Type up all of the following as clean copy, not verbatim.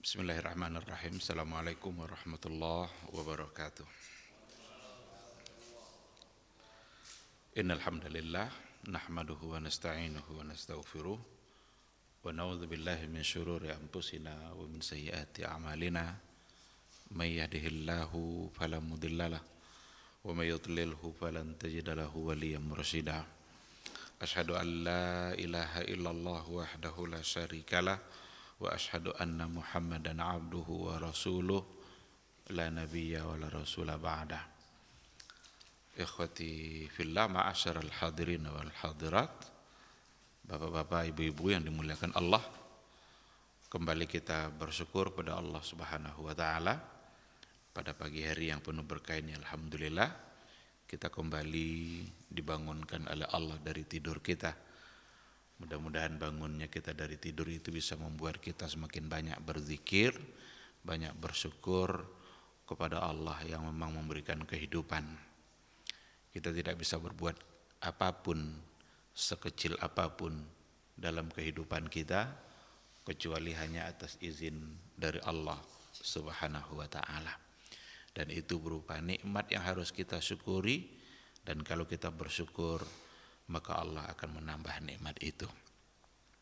Bismillahirrahmanirrahim. Assalamualaikum warahmatullahi wabarakatuh. Innal hamdalillah nahmaduhu wa nasta'inuhu wa nastaghfiruh wa na'udzu billahi min syururi anfusina wa min sayyiati a'malina. May yahdihillahu fala mudhillalah wa may yudlilhu falan tajida lahu waliyyan mursyida. Asyhadu an la ilaha illallah wahdahu la syarikalah wa asyhadu anna Muhammadan abduhu wa rasuluh la nabiyya wa la rasula ba'dah. Ikhwati fillah, ma'asyiral hadirin wal hadirat, bapak-bapak, ibu-ibu yang dimuliakan Allah, kembali kita bersyukur pada Allah Subhanahu wa taala pada pagi hari yang penuh berkah ini. Alhamdulillah kita kembali dibangunkan oleh Allah dari tidur kita. Mudah-mudahan bangunnya kita dari tidur itu bisa membuat kita semakin banyak berzikir, banyak bersyukur kepada Allah yang memang memberikan kehidupan. Kita tidak bisa berbuat apapun, sekecil apapun dalam kehidupan kita, kecuali hanya atas izin dari Allah Subhanahu wa ta'ala. Dan itu berupa nikmat yang harus kita syukuri, dan kalau kita bersyukur maka Allah akan menambah nikmat itu.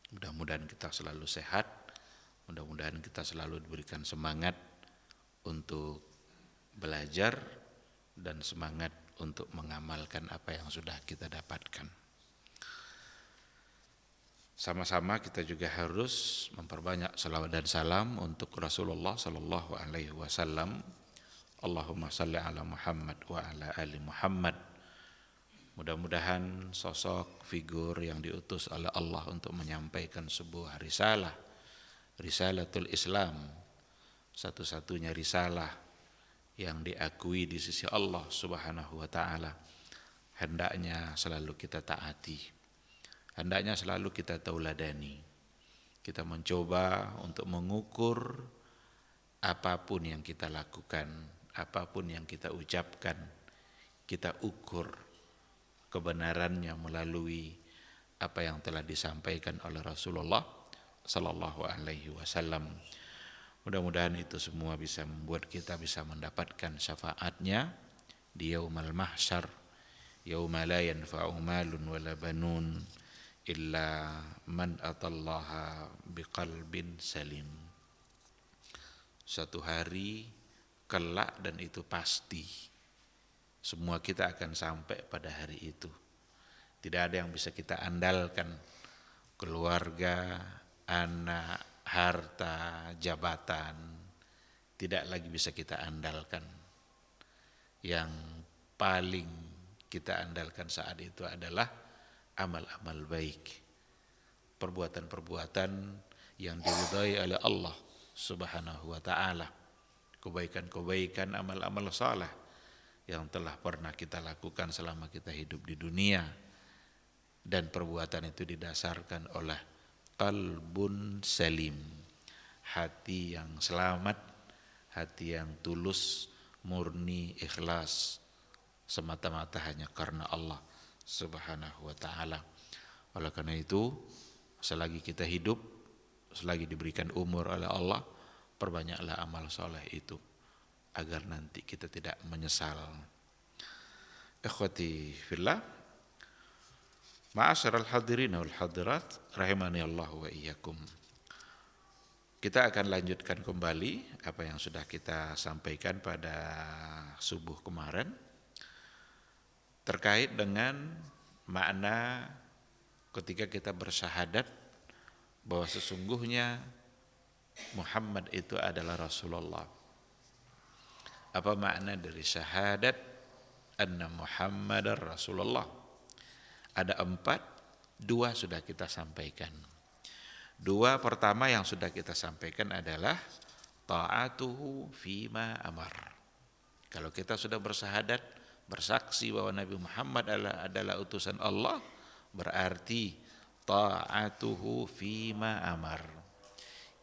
Mudah-mudahan kita selalu sehat, mudah-mudahan kita selalu diberikan semangat untuk belajar dan semangat untuk mengamalkan apa yang sudah kita dapatkan. Sama-sama kita juga harus memperbanyak salawat dan salam untuk Rasulullah sallallahu alaihi wasallam. Allahumma salli ala Muhammad wa ala ali Muhammad. Mudah-mudahan sosok figur yang diutus oleh Allah untuk menyampaikan sebuah risalah, risalatul Islam, satu-satunya risalah yang diakui di sisi Allah Subhanahu wa taala, hendaknya selalu kita taati, hendaknya selalu kita tauladani. Kita mencoba untuk mengukur apapun yang kita lakukan, apapun yang kita ucapkan, kita ukur kebenarannya melalui apa yang telah disampaikan oleh Rasulullah sallallahu alaihi wasallam. Mudah-mudahan itu semua bisa membuat kita bisa mendapatkan syafaatnya di yaumul mahsyar, yauma la yanfa'u malun wala banun illa man atallaha biqalbin salim. Suatu hari kelak, dan itu pasti semua kita akan sampai pada hari itu. Tidak ada yang bisa kita andalkan, keluarga, anak, harta, jabatan, tidak lagi bisa kita andalkan. Yang paling kita andalkan saat itu adalah amal-amal baik, perbuatan-perbuatan yang diridhai oleh Allah Subhanahu wa ta'ala, kebaikan-kebaikan, amal-amal saleh yang telah pernah kita lakukan selama kita hidup di dunia. Dan perbuatan itu didasarkan oleh qalbun salim, hati yang selamat, hati yang tulus, murni, ikhlas, semata-mata hanya karena Allah Subhanahu wa ta'ala. Oleh karena itu, selagi kita hidup, selagi diberikan umur oleh Allah, perbanyaklah amal soleh itu, agar nanti kita tidak menyesal. Ikhwati fillah, ma'asyiral hadirin wal hadirat, rahimani Allah wa iyyakum. Kita akan lanjutkan kembali apa yang sudah kita sampaikan pada subuh kemarin terkait dengan makna ketika kita bersyahadat bahwa sesungguhnya Muhammad itu adalah Rasulullah. Apa makna dari syahadat anna Muhammadar Rasulullah? Ada 4, 2 sudah kita sampaikan. 2 pertama yang sudah kita sampaikan adalah ta'atuhu fima amar. Kalau kita sudah bersyahadat, bersaksi bahwa Nabi Muhammad adalah utusan Allah, berarti ta'atuhu fima amar.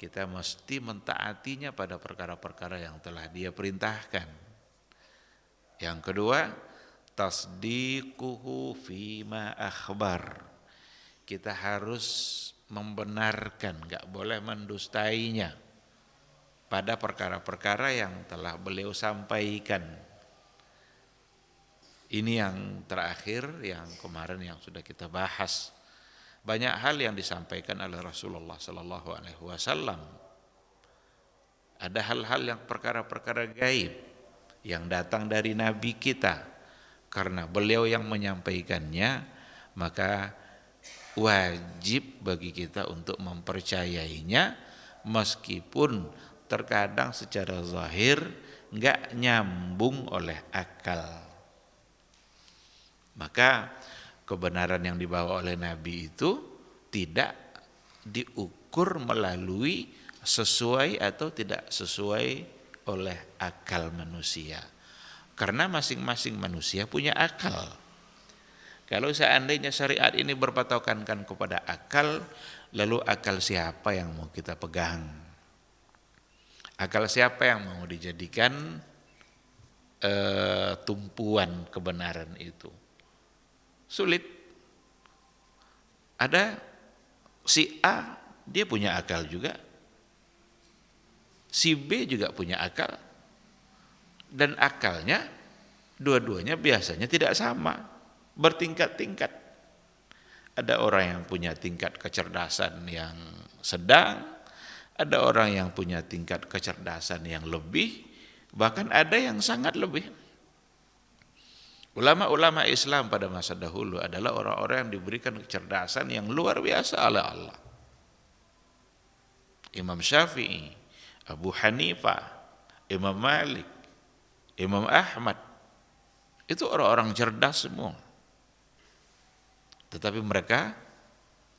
Kita mesti mentaatinya pada perkara-perkara yang telah Dia perintahkan. Yang kedua, tasdiquhu fima akhbar. Kita harus membenarkan, enggak boleh mendustainya. pada perkara-perkara yang telah beliau sampaikan. Ini yang terakhir, yang kemarin yang sudah kita bahas. Banyak hal yang disampaikan oleh Rasulullah Sallallahu Alaihi Wasallam. Ada hal-hal yang perkara-perkara gaib yang datang dari Nabi kita. Karena beliau yang menyampaikannya, maka wajib bagi kita untuk mempercayainya, meskipun terkadang secara zahir enggak nyambung oleh akal. Maka kebenaran yang dibawa oleh Nabi itu tidak diukur melalui sesuai atau tidak sesuai oleh akal manusia. Karena masing-masing manusia punya akal. Kalau seandainya syariat ini berpatokankan kepada akal, lalu akal siapa yang mau kita pegang? Akal siapa yang mau dijadikan tumpuan kebenaran itu? Sulit. Ada si A, dia punya akal juga. Si B juga punya akal. Dan akalnya dua-duanya biasanya tidak sama, bertingkat-tingkat. Ada orang yang punya tingkat kecerdasan yang sedang, ada orang yang punya tingkat kecerdasan yang lebih, bahkan ada yang sangat lebih. Ulama-ulama Islam pada masa dahulu adalah orang-orang yang diberikan kecerdasan yang luar biasa oleh Allah. Imam Syafi'i, Abu Hanifah, Imam Malik, Imam Ahmad, itu orang-orang cerdas semua. Tetapi mereka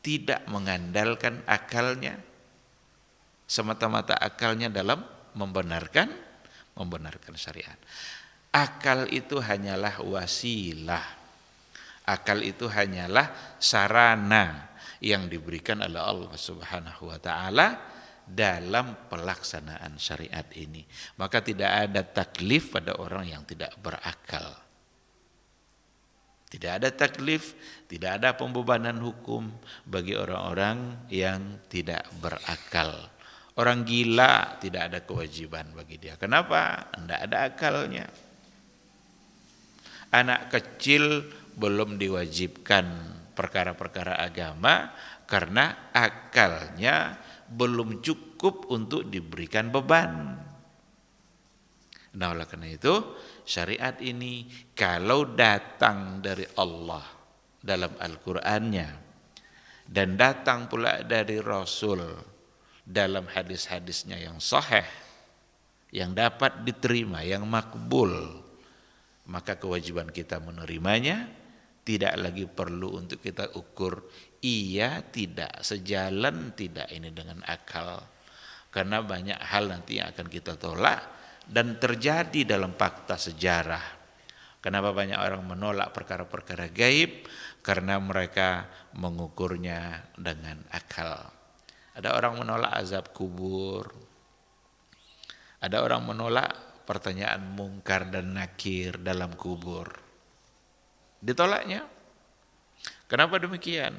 tidak mengandalkan akalnya, semata-mata akalnya dalam membenarkan syariat. Akal itu hanyalah wasilah. Akal itu hanyalah sarana yang diberikan oleh Allah Subhanahu wa taala dalam pelaksanaan syariat ini. Maka tidak ada taklif pada orang yang tidak berakal. Tidak ada taklif, tidak ada pembebanan hukum bagi orang-orang yang tidak berakal. Orang gila tidak ada kewajiban bagi dia. Kenapa? Tidak ada akalnya. Anak kecil belum diwajibkan perkara-perkara agama karena akalnya belum cukup untuk diberikan beban. Nah, oleh karena itu syariat ini kalau datang dari Allah dalam Al-Qur'annya dan datang pula dari Rasul dalam hadis-hadisnya yang sahih, yang dapat diterima, yang makbul, maka kewajiban kita menerimanya. Tidak lagi perlu untuk kita ukur iya tidak, sejalan tidak ini dengan akal. Karena banyak hal nanti yang akan kita tolak dan terjadi dalam fakta sejarah. Kenapa banyak orang menolak perkara-perkara gaib? Karena mereka mengukurnya dengan akal. Ada orang menolak azab kubur. Ada orang menolak pertanyaan mungkar dan nakir dalam kubur. Ditolaknya. Kenapa demikian?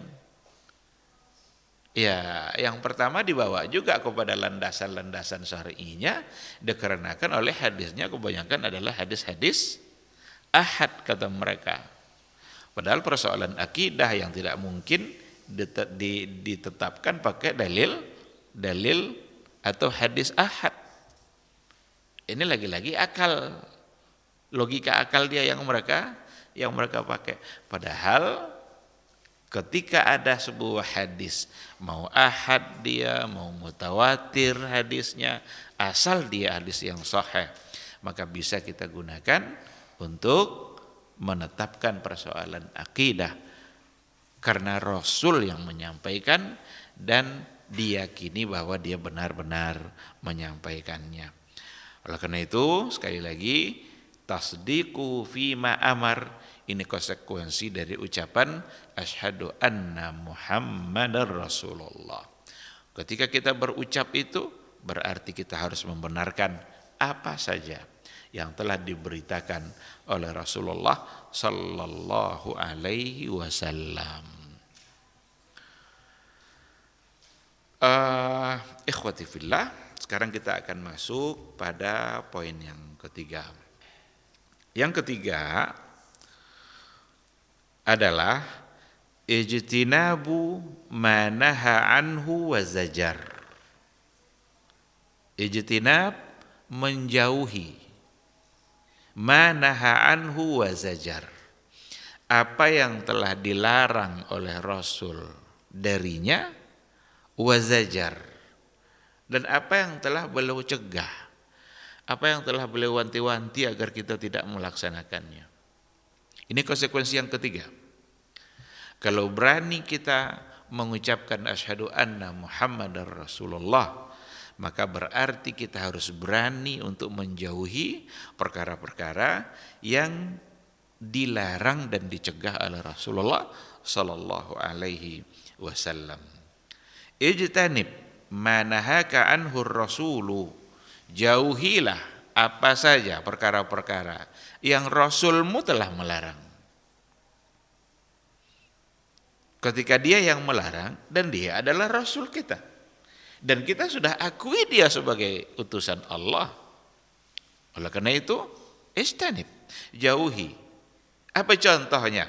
Ya, yang pertama dibawa juga kepada landasan-landasan syar'inya dikarenakan oleh hadisnya kebanyakan adalah hadis-hadis ahad kata mereka. Padahal persoalan akidah yang tidak mungkin ditetapkan pakai dalil atau hadis ahad. Ini lagi-lagi akal, logika akal dia yang mereka pakai. Padahal ketika ada sebuah hadis, mau ahad dia, mau mutawatir hadisnya, asal dia hadis yang sahih, maka bisa kita gunakan untuk menetapkan persoalan akidah. Karena Rasul yang menyampaikan dan diyakini bahwa dia benar-benar menyampaikannya. Oleh karena itu, sekali lagi, tasdiqu fima amar, ini konsekuensi dari ucapan asyhadu anna Muhammadar Rasulullah. Ketika kita berucap itu, berarti kita harus membenarkan apa saja yang telah diberitakan oleh Rasulullah sallallahu alaihi wasallam. Ikhwati fillah, sekarang kita akan masuk pada poin yang ketiga. Yang ketiga adalah ijtinabu ma naha anhu wa zajar. Ijtinab menjauhi, ma naha anhu wa zajar, apa yang telah dilarang oleh Rasul darinya, wa zajar, dan apa yang telah beliau cegah, apa yang telah beliau wanti-wanti agar kita tidak melaksanakannya. Ini konsekuensi yang ketiga. Kalau berani kita mengucapkan asyhadu anna Muhammadar Rasulullah, maka berarti kita harus berani untuk menjauhi perkara-perkara yang dilarang dan dicegah oleh Rasulullah sallallahu alaihi wasallam. Ijtanib ma nahaka anhu rasulu, jauhilah apa saja perkara-perkara yang Rasulmu telah melarang. Ketika dia yang melarang dan dia adalah Rasul kita, dan kita sudah akui dia sebagai utusan Allah. Oleh karena itu, istanib, jauhi. Apa contohnya?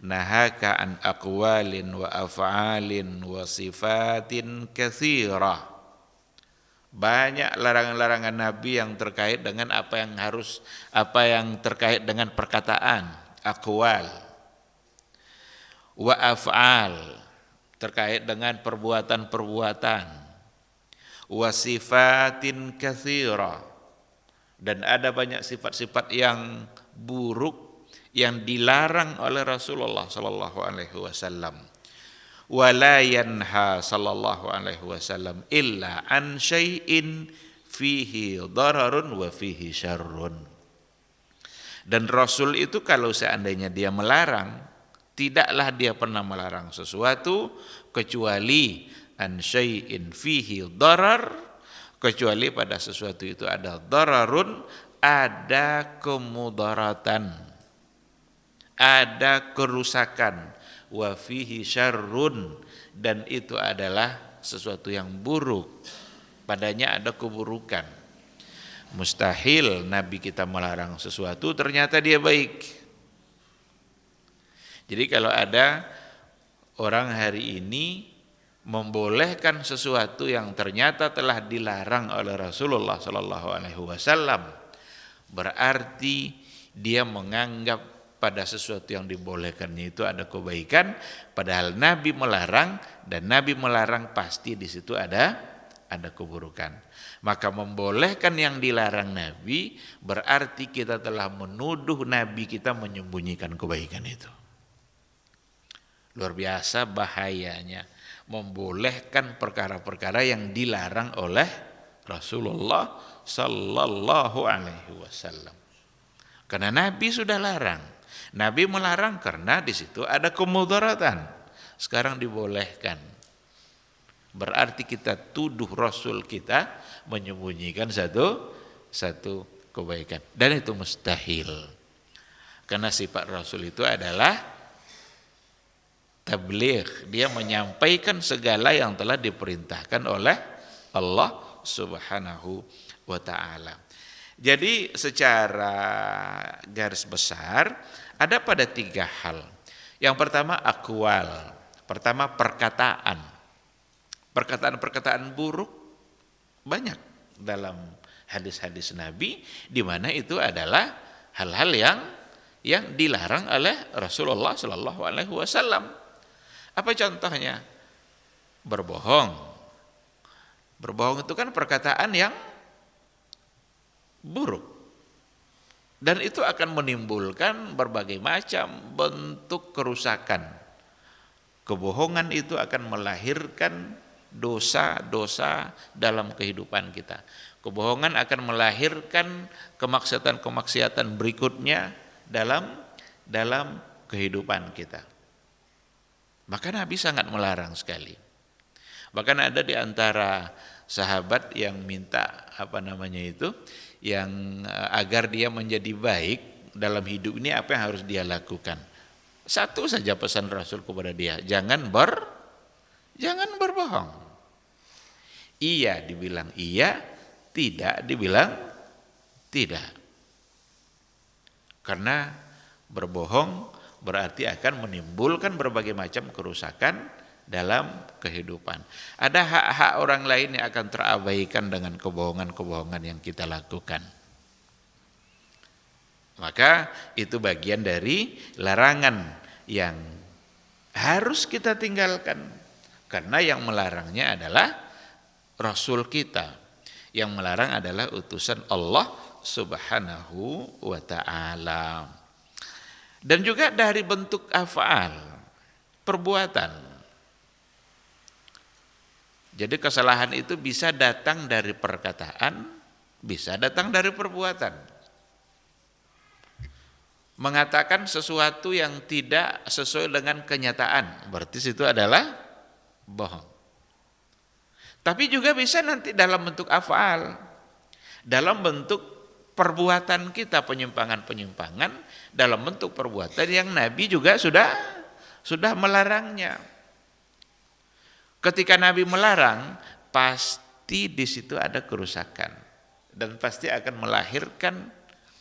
Nahaka an aqwalin wa af'alin wa sifatin katsira. Banyak larangan-larangan Nabi yang terkait dengan apa yang terkait dengan perkataan, aqwal, wa af'al, terkait dengan perbuatan-perbuatan, wa sifatin katsira, dan ada banyak sifat-sifat yang buruk yang dilarang oleh Rasulullah sallallahu alaihi wasallam. Wa la yanha sallallahu alaihi wasallam illa an syai'in fihi dararun wa fihi syarrun. Dan Rasul itu kalau seandainya dia melarang, tidaklah dia pernah melarang sesuatu kecuali an syai'in fihi darar, kecuali pada sesuatu itu ada dararun, ada kemudaratan, ada kerusakan, wa fihi syarrun, dan itu adalah sesuatu yang buruk, padanya ada keburukan. Mustahil Nabi kita melarang sesuatu ternyata dia baik. Jadi kalau ada orang hari ini membolehkan sesuatu yang ternyata telah dilarang oleh Rasulullah sallallahu alaihi wasallam, berarti dia menganggap pada sesuatu yang dibolehkannya itu ada kebaikan, padahal Nabi melarang, dan Nabi melarang pasti di situ ada keburukan. Maka membolehkan yang dilarang Nabi berarti kita telah menuduh Nabi kita menyembunyikan kebaikan itu. Luar biasa bahayanya membolehkan perkara-perkara yang dilarang oleh Rasulullah sallallahu alaihi wasallam. Karena Nabi sudah larang. Nabi melarang karena di situ ada kemudaratan. Sekarang dibolehkan. Berarti kita tuduh Rasul kita menyembunyikan satu kebaikan, dan itu mustahil. Karena sifat Rasul itu adalah tabligh, dia menyampaikan segala yang telah diperintahkan oleh Allah Subhanahu wa taala. Jadi secara garis besar ada pada 3 hal. Yang pertama aqwal, pertama perkataan. Perkataan-perkataan buruk banyak dalam hadis-hadis Nabi, di mana itu adalah hal-hal yang dilarang oleh Rasulullah sallallahu alaihi wasallam. Apa contohnya? Berbohong. Berbohong itu kan perkataan yang buruk, dan itu akan menimbulkan berbagai macam bentuk kerusakan. Kebohongan itu akan melahirkan dosa-dosa dalam kehidupan kita. Kebohongan akan melahirkan kemaksiatan-kemaksiatan berikutnya dalam kehidupan kita. Maka Nabi sangat melarang sekali. Bahkan ada di antara sahabat yang minta yang agar dia menjadi baik dalam hidup ini, apa yang harus dia lakukan. Satu saja pesan Rasul kepada dia, jangan berbohong. Iya dibilang iya, tidak dibilang tidak. Karena berbohong berarti akan menimbulkan berbagai macam kerusakan dalam kehidupan. Ada hak-hak orang lain yang akan terabaikan dengan kebohongan-kebohongan yang kita lakukan. Maka itu bagian dari larangan yang harus kita tinggalkan. Karena yang melarangnya adalah Rasul kita. Yang melarang adalah utusan Allah Subhanahu wa ta'ala. Dan juga dari bentuk af'al, perbuatan. Jadi kesalahan itu bisa datang dari perkataan, bisa datang dari perbuatan. Mengatakan sesuatu yang tidak sesuai dengan kenyataan, berarti itu adalah bohong. Tapi juga bisa nanti dalam bentuk af'al, dalam bentuk perbuatan kita, penyimpangan-penyimpangan dalam bentuk perbuatan yang Nabi juga sudah melarangnya. Ketika Nabi melarang, pasti di situ ada kerusakan dan pasti akan melahirkan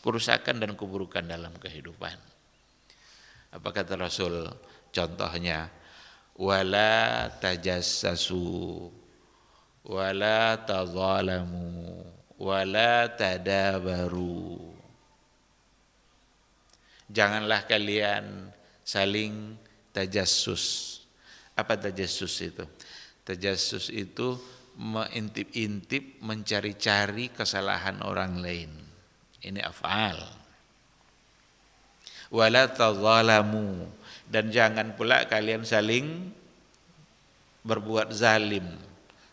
kerusakan dan keburukan dalam kehidupan. Apa kata Rasul? Contohnya, wala tajassasu, wala tadzalamu, wala tadabaru. Janganlah kalian saling tajassus. Apa tajassus itu? Tajassus itu mengintip-intip, mencari-cari kesalahan orang lain. Ini af'al. Wala tadzalamu, dan jangan pula kalian saling berbuat zalim,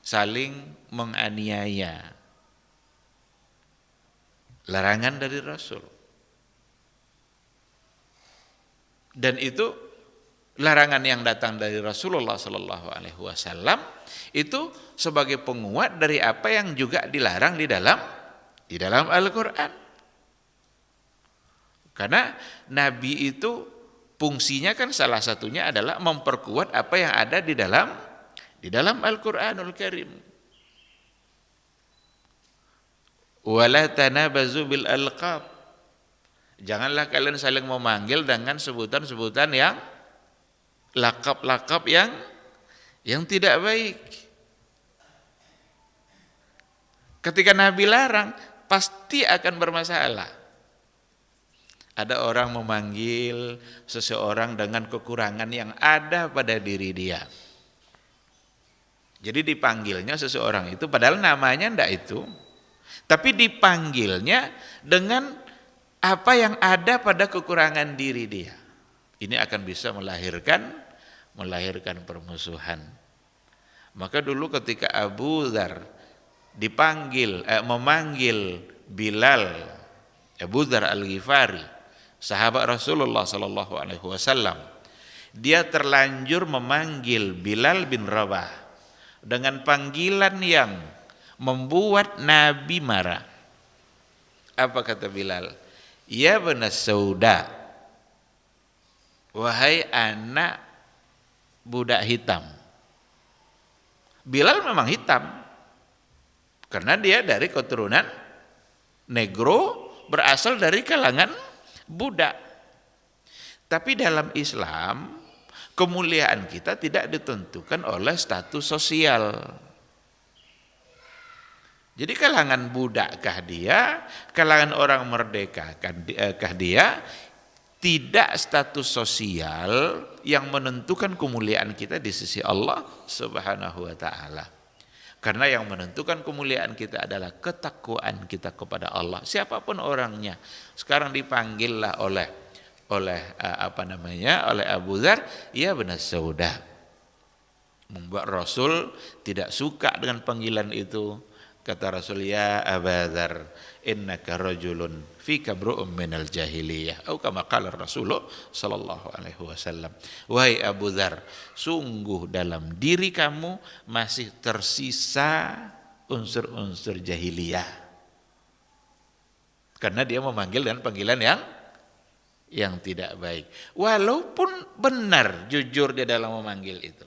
saling menganiaya. Larangan dari Rasul. Dan itu larangan yang datang dari Rasulullah sallallahu alaihi wasallam itu sebagai penguat dari apa yang juga dilarang di dalam Al-Qur'an. Karena Nabi itu fungsinya kan salah satunya adalah memperkuat apa yang ada di dalam Al-Qur'anul Karim. Wala tanabazu bil alqab. Janganlah kalian saling memanggil dengan sebutan-sebutan yang lakap-lakap yang tidak baik. Ketika Nabi larang, pasti akan bermasalah. Ada orang memanggil seseorang dengan kekurangan yang ada pada diri dia. Jadi dipanggilnya seseorang itu padahal namanya ndak itu. Tapi dipanggilnya dengan apa yang ada pada kekurangan diri dia. Ini akan bisa melahirkan permusuhan. Maka dulu ketika Abu Dzar memanggil Bilal, Abu Dzar Al-Ghifari, sahabat Rasulullah sallallahu alaihi wasallam, dia terlanjur memanggil Bilal bin Rabah dengan panggilan yang membuat Nabi marah. Apa kata Bilal? Ya banas sauda, wahai anak budak hitam. Bilal memang hitam karena dia dari keturunan negro, berasal dari kalangan budak. Tapi dalam Islam kemuliaan kita tidak ditentukan oleh status sosial. Jadi kalangan budakkah dia, kalangan orang merdekakah dia, tidak status sosial yang menentukan kemuliaan kita di sisi Allah Subhanahu wa ta'ala. Karena yang menentukan kemuliaan kita adalah ketakwaan kita kepada Allah. Siapapun orangnya. Sekarang dipanggillah oleh Abu Dzar, ya benar sauda. Membuat Rasul tidak suka dengan panggilan itu. Kata Rasul, ya Abu Dzar, innaka rajulun fika bru'um minal jahiliyah. Atau kama qala Rasulullah sallallahu alaihi wasallam. Wahai Abu Dzar, sungguh dalam diri kamu masih tersisa unsur-unsur jahiliyah. Karena dia memanggil dengan panggilan yang tidak baik. Walaupun benar, jujur dia dalam memanggil itu.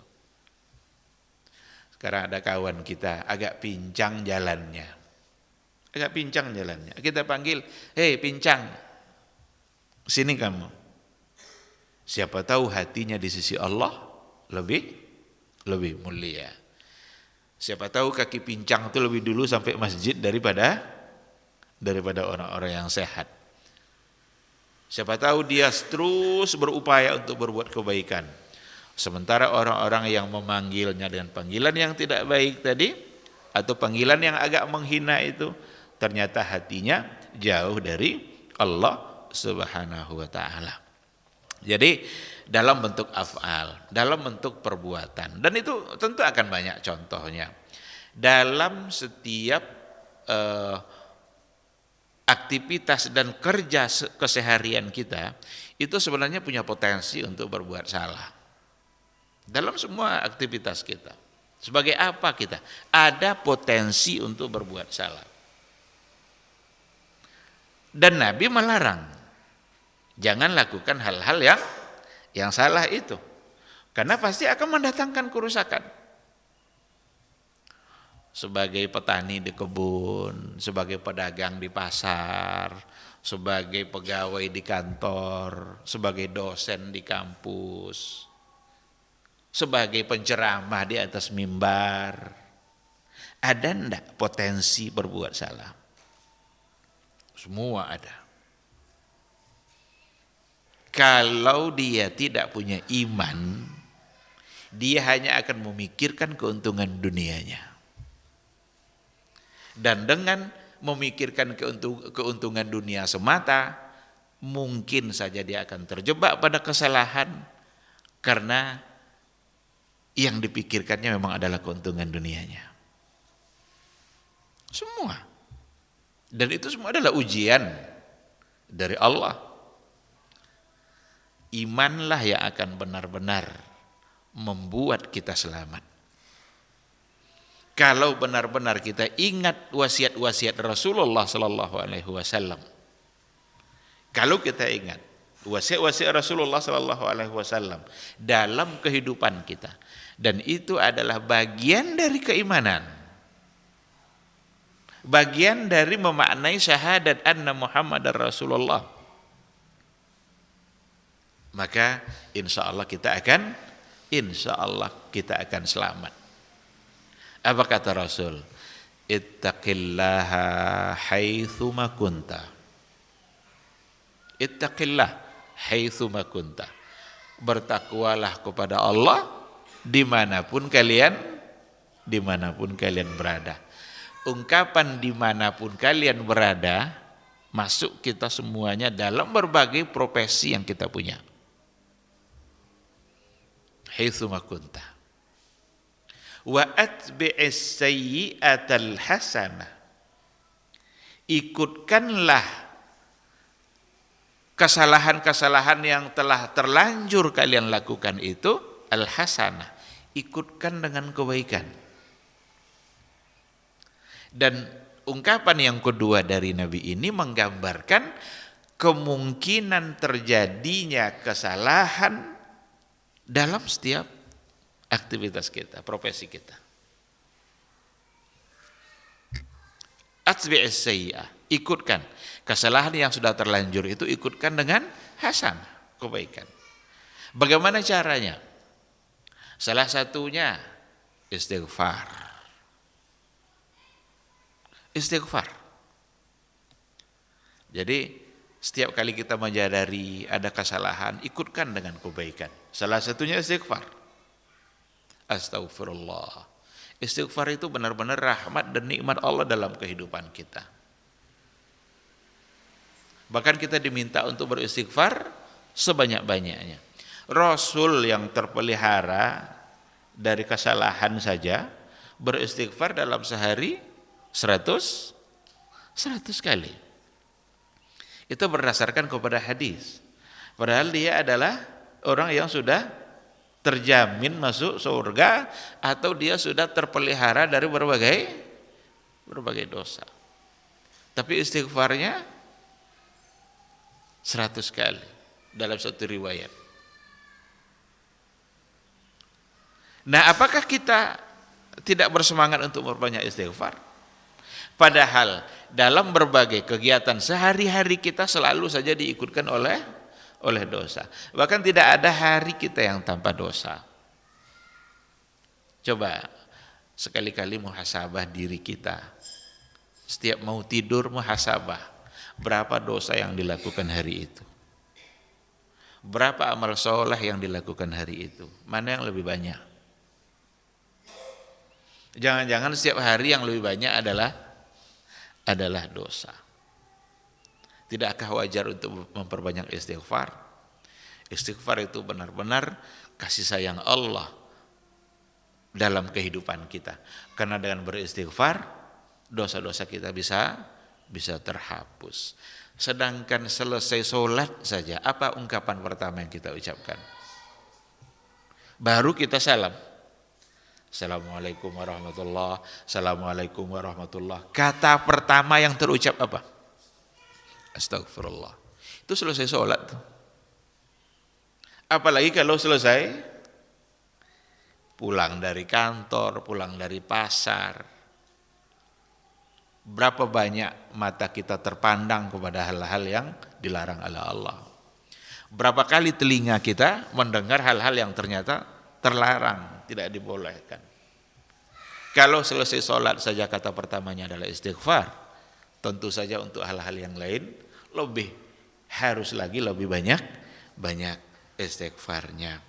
Sekarang ada kawan kita agak pincang jalannya. Agak pincang jalannya. Kita panggil, "Hei pincang, sini kamu." Siapa tahu hatinya di sisi Allah lebih mulia. Siapa tahu kaki pincang itu lebih dulu sampai masjid daripada orang-orang yang sehat. Siapa tahu dia terus berupaya untuk berbuat kebaikan. Sementara orang-orang yang memanggilnya dengan panggilan yang tidak baik tadi, atau panggilan yang agak menghina itu, ternyata hatinya jauh dari Allah Subhanahu wa ta'ala. Jadi dalam bentuk af'al, dalam bentuk perbuatan, dan itu tentu akan banyak contohnya. Dalam setiap aktivitas dan kerja keseharian kita, itu sebenarnya punya potensi untuk berbuat salah. Dalam semua aktivitas kita, sebagai apa kita? Ada potensi untuk berbuat salah. Dan Nabi melarang, jangan lakukan hal-hal yang salah itu, karena pasti akan mendatangkan kerusakan. Sebagai petani di kebun, sebagai pedagang di pasar, sebagai pegawai di kantor, sebagai dosen di kampus, sebagai penceramah di atas mimbar, ada ndak potensi berbuat salah? Semua ada. Kalau dia tidak punya iman, dia hanya akan memikirkan keuntungan dunianya. Dan dengan memikirkan keuntungan dunia semata, mungkin saja dia akan terjebak pada kesalahan, karena yang dipikirkannya memang adalah keuntungan dunianya. Semua. Dan itu semua adalah ujian dari Allah. Imanlah yang akan benar-benar membuat kita selamat. Kalau benar-benar kita ingat wasiat-wasiat Rasulullah sallallahu alaihi wasallam. Kalau kita ingat wasiat-wasiat Rasulullah sallallahu alaihi wasallam dalam kehidupan kita, dan itu adalah bagian dari keimanan. Bagian dari memaknai syahadat anna Muhammadar Rasulullah. Maka insya Allah kita akan selamat. Apa kata Rasul? Ittaqillaha haitsuma kunta. Ittaqillah haitsuma kunta. Bertakwalah kepada Allah dimanapun kalian berada. Ungkapan dimanapun kalian berada masuk kita semuanya dalam berbagai profesi yang kita punya. Haitsuma kunta. Wa atbi'is sayyi'atal hasanah. Ikutkanlah kesalahan-kesalahan yang telah terlanjur kalian lakukan itu al-hasanah. Ikutkan dengan kebaikan. Dan ungkapan yang kedua dari Nabi ini menggambarkan kemungkinan terjadinya kesalahan dalam setiap aktivitas kita, profesi kita. Atbi'is sayyi'ah, ikutkan kesalahan yang sudah terlanjur itu, ikutkan dengan hasanah, kebaikan. Bagaimana caranya? Salah satunya istighfar. Istighfar. Jadi setiap kali kita menyadari ada kesalahan, ikutkan dengan kebaikan. Salah satunya istighfar. Astaghfirullah. Istighfar itu benar-benar rahmat dan nikmat Allah dalam kehidupan kita. Bahkan kita diminta untuk beristighfar sebanyak-banyaknya. Rasul yang terpelihara dari kesalahan saja beristighfar dalam sehari 100 kali. Itu berdasarkan kepada hadis. Padahal dia adalah orang yang sudah terjamin masuk surga, atau dia sudah terpelihara dari berbagai dosa. Tapi istighfarnya 100 kali dalam satu riwayat. Nah, apakah kita tidak bersemangat untuk memperbanyak istighfar. Padahal dalam berbagai kegiatan sehari-hari kita selalu saja diikutkan oleh dosa. Bahkan tidak ada hari kita yang tanpa dosa. Coba sekali-kali muhasabah diri kita. Setiap mau tidur muhasabah. Berapa dosa yang dilakukan hari itu? Berapa amal soleh yang dilakukan hari itu? Mana yang lebih banyak? Jangan-jangan setiap hari yang lebih banyak adalah dosa. Tidakkah wajar untuk memperbanyak istighfar? Istighfar itu benar-benar kasih sayang Allah dalam kehidupan kita. Karena dengan beristighfar, dosa-dosa kita bisa terhapus. Sedangkan selesai sholat saja, apa ungkapan pertama yang kita ucapkan? Baru kita salam. Assalamualaikum warahmatullahi, assalamualaikum warahmatullahi. Kata pertama yang terucap apa? Astagfirullah. Itu selesai sholat. Apalagi kalau selesai pulang dari kantor, pulang dari pasar. Berapa banyak mata kita terpandang kepada hal-hal yang dilarang oleh Allah. Berapa kali telinga kita mendengar hal-hal yang ternyata terlarang, tidak dibolehkan. Kalau selesai sholat saja kata pertamanya adalah istighfar, tentu saja untuk hal-hal yang lain harus lebih banyak istighfarnya.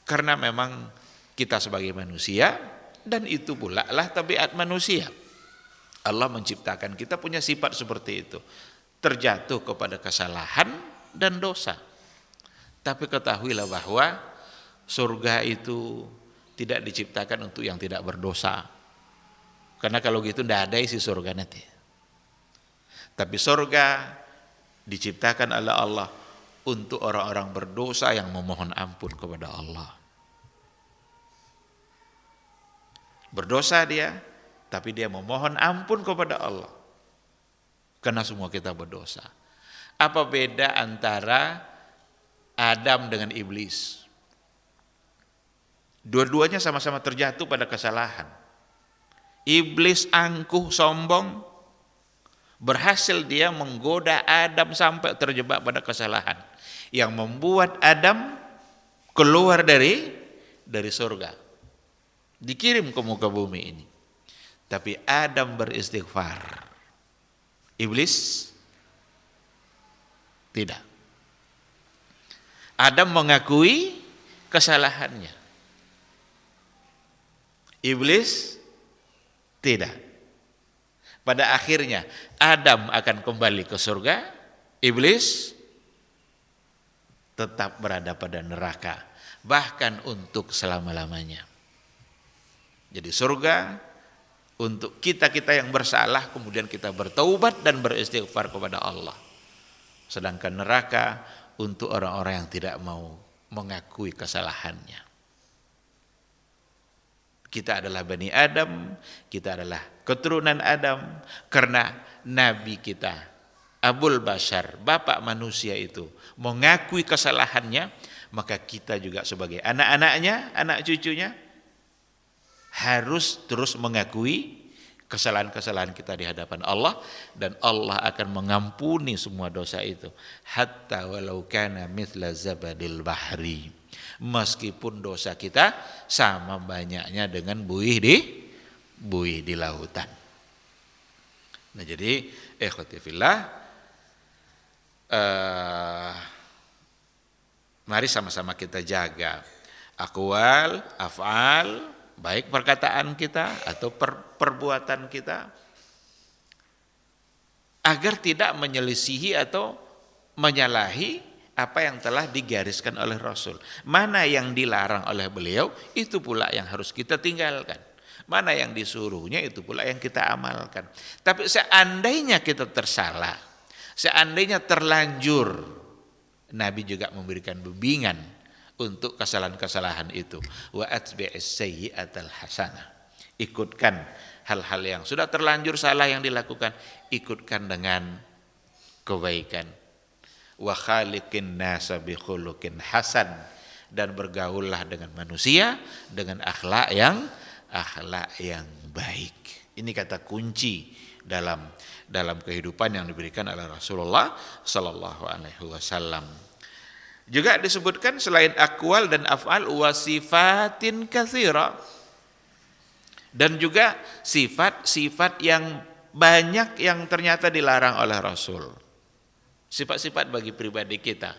Karena memang kita sebagai manusia, dan itu pula lah tabiat manusia. Allah menciptakan kita punya sifat seperti itu, terjatuh kepada kesalahan dan dosa. Tapi ketahuilah bahwa surga itu tidak diciptakan untuk yang tidak berdosa. Karena kalau gitu tidak ada isi surga nanti. Tapi surga diciptakan oleh Allah untuk orang-orang berdosa yang memohon ampun kepada Allah. Berdosa dia, tapi dia memohon ampun kepada Allah. Karena semua kita berdosa. Apa beda antara Adam dengan iblis? Dua-duanya sama-sama terjatuh pada kesalahan. Iblis angkuh, sombong, berhasil dia menggoda Adam sampai terjebak pada kesalahan yang membuat Adam keluar dari surga, dikirim ke muka bumi ini. Tapi Adam beristighfar, iblis tidak. Adam mengakui kesalahannya, iblis tidak. Pada akhirnya Adam akan kembali ke surga, iblis tetap berada pada neraka, bahkan untuk selama-lamanya. Jadi surga untuk kita-kita yang bersalah, kemudian kita bertaubat dan beristighfar kepada Allah. Sedangkan neraka untuk orang-orang yang tidak mau mengakui kesalahannya. Kita adalah Bani Adam, kita adalah keturunan Adam, karena Nabi kita, Abul Bashar, Bapak manusia itu, mengakui kesalahannya, maka kita juga sebagai anak-anaknya, anak cucunya, harus terus mengakui kesalahan-kesalahan kita di hadapan Allah, dan Allah akan mengampuni semua dosa itu. Hatta walau kana mithla zabadil bahri. Meskipun dosa kita sama banyaknya dengan buih di lautan. Nah jadi ikhwati fillah, mari sama-sama kita jaga aqwal, af'al, baik perkataan kita atau perbuatan kita, agar tidak menyelisihi atau menyalahi apa yang telah digariskan oleh Rasul. Mana yang dilarang oleh beliau, itu pula yang harus kita tinggalkan. Mana yang disuruhnya, itu pula yang kita amalkan. Tapi seandainya kita tersalah, seandainya terlanjur, Nabi juga memberikan bimbingan untuk kesalahan-kesalahan itu. Wa atbi'is sayyi'atal hasanah. Ikutkan hal-hal yang sudah terlanjur salah yang dilakukan, ikutkan dengan kebaikan. Wa khaliqin nasa bi khuluqin hasan, dan bergaullah dengan manusia dengan akhlak yang akhlak yang baik. Ini kata kunci dalam kehidupan yang diberikan oleh Rasulullah sallallahu alaihi wasallam. Juga disebutkan selain aqwal dan af'al wasifatin katsira, dan juga sifat-sifat yang banyak yang ternyata dilarang oleh Rasul. Sifat-sifat bagi pribadi kita.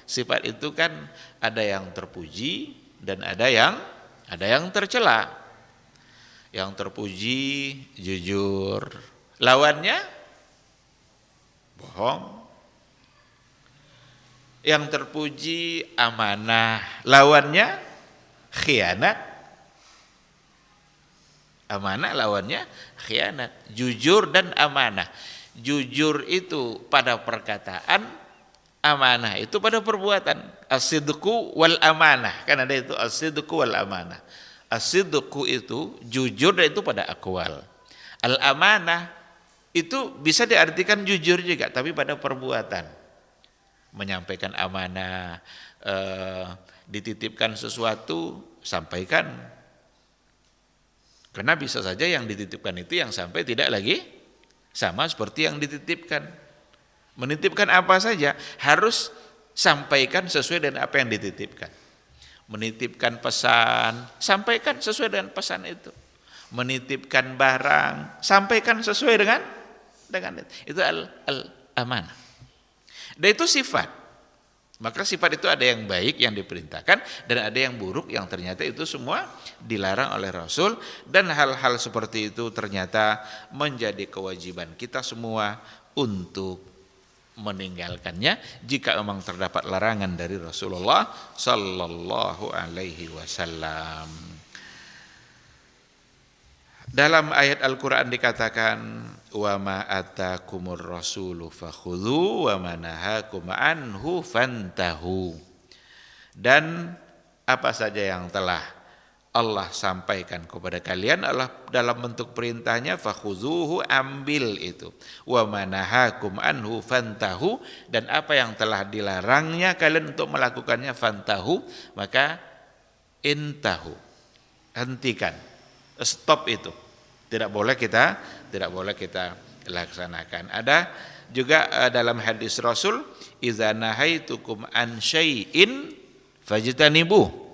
Sifat itu kan ada yang terpuji dan ada yang tercela. Yang terpuji jujur, lawannya bohong. Yang terpuji amanah, lawannya khianat. Amanah lawannya khianat. Jujur dan amanah. Jujur itu pada perkataan, amanah itu pada perbuatan. As-sidqu wal amanah. Kan ada itu as-sidqu wal amanah. As-sidqu itu jujur, dan itu pada aqwal. Al-amanah itu bisa diartikan jujur juga, tapi pada perbuatan. Menyampaikan amanah, dititipkan sesuatu, sampaikan. Karena bisa saja yang dititipkan itu yang sampai tidak lagi sama seperti yang dititipkan. Menitipkan apa saja harus sampaikan sesuai dengan apa yang dititipkan. Menitipkan pesan, sampaikan sesuai dengan pesan itu. Menitipkan barang, sampaikan sesuai dengan itu. Itu al-amanah. Dan itu sifat. Maka sifat itu ada yang baik yang diperintahkan, dan ada yang buruk yang ternyata itu semua dilarang oleh Rasul. Dan hal-hal seperti itu ternyata menjadi kewajiban kita semua untuk meninggalkannya jika memang terdapat larangan dari Rasulullah sallallahu alaihi wasallam. Dalam ayat Al-Qur'an dikatakan, wa ma atakumur rasulu fakhudhu wa ma nahakum anhu fantahu. Dan apa saja yang telah Allah sampaikan kepada kalian adalah dalam bentuk perintahnya, fakhudhuhu, ambil itu. Wa ma nahakum anhu fantahu, dan apa yang telah dilarangnya kalian untuk melakukannya, fantahu, maka intahu, hentikan, stop itu. Tidak boleh kita laksanakan. Ada juga dalam hadis Rasul, idza nahaitukum an syai'in fajtanibuh.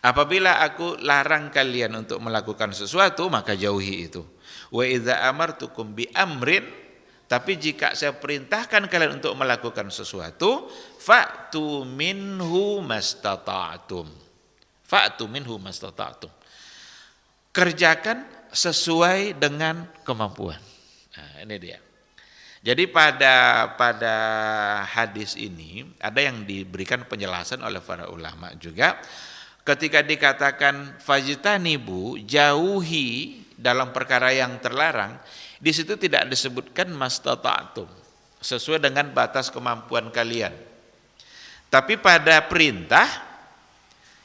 Apabila aku larang kalian untuk melakukan sesuatu, maka jauhi itu. Wa idza amartukum bi amrin, tapi jika saya perintahkan kalian untuk melakukan sesuatu, fa'tu minhu mastata'tum. Fa'tu minhu mastata'tum. Kerjakan sesuai dengan kemampuan. Nah, ini dia. Jadi pada hadis ini ada yang diberikan penjelasan oleh para ulama juga. Ketika dikatakan fajtanibu, jauhi dalam perkara yang terlarang, di situ tidak disebutkan mastata'tum, sesuai dengan batas kemampuan kalian. Tapi pada perintah,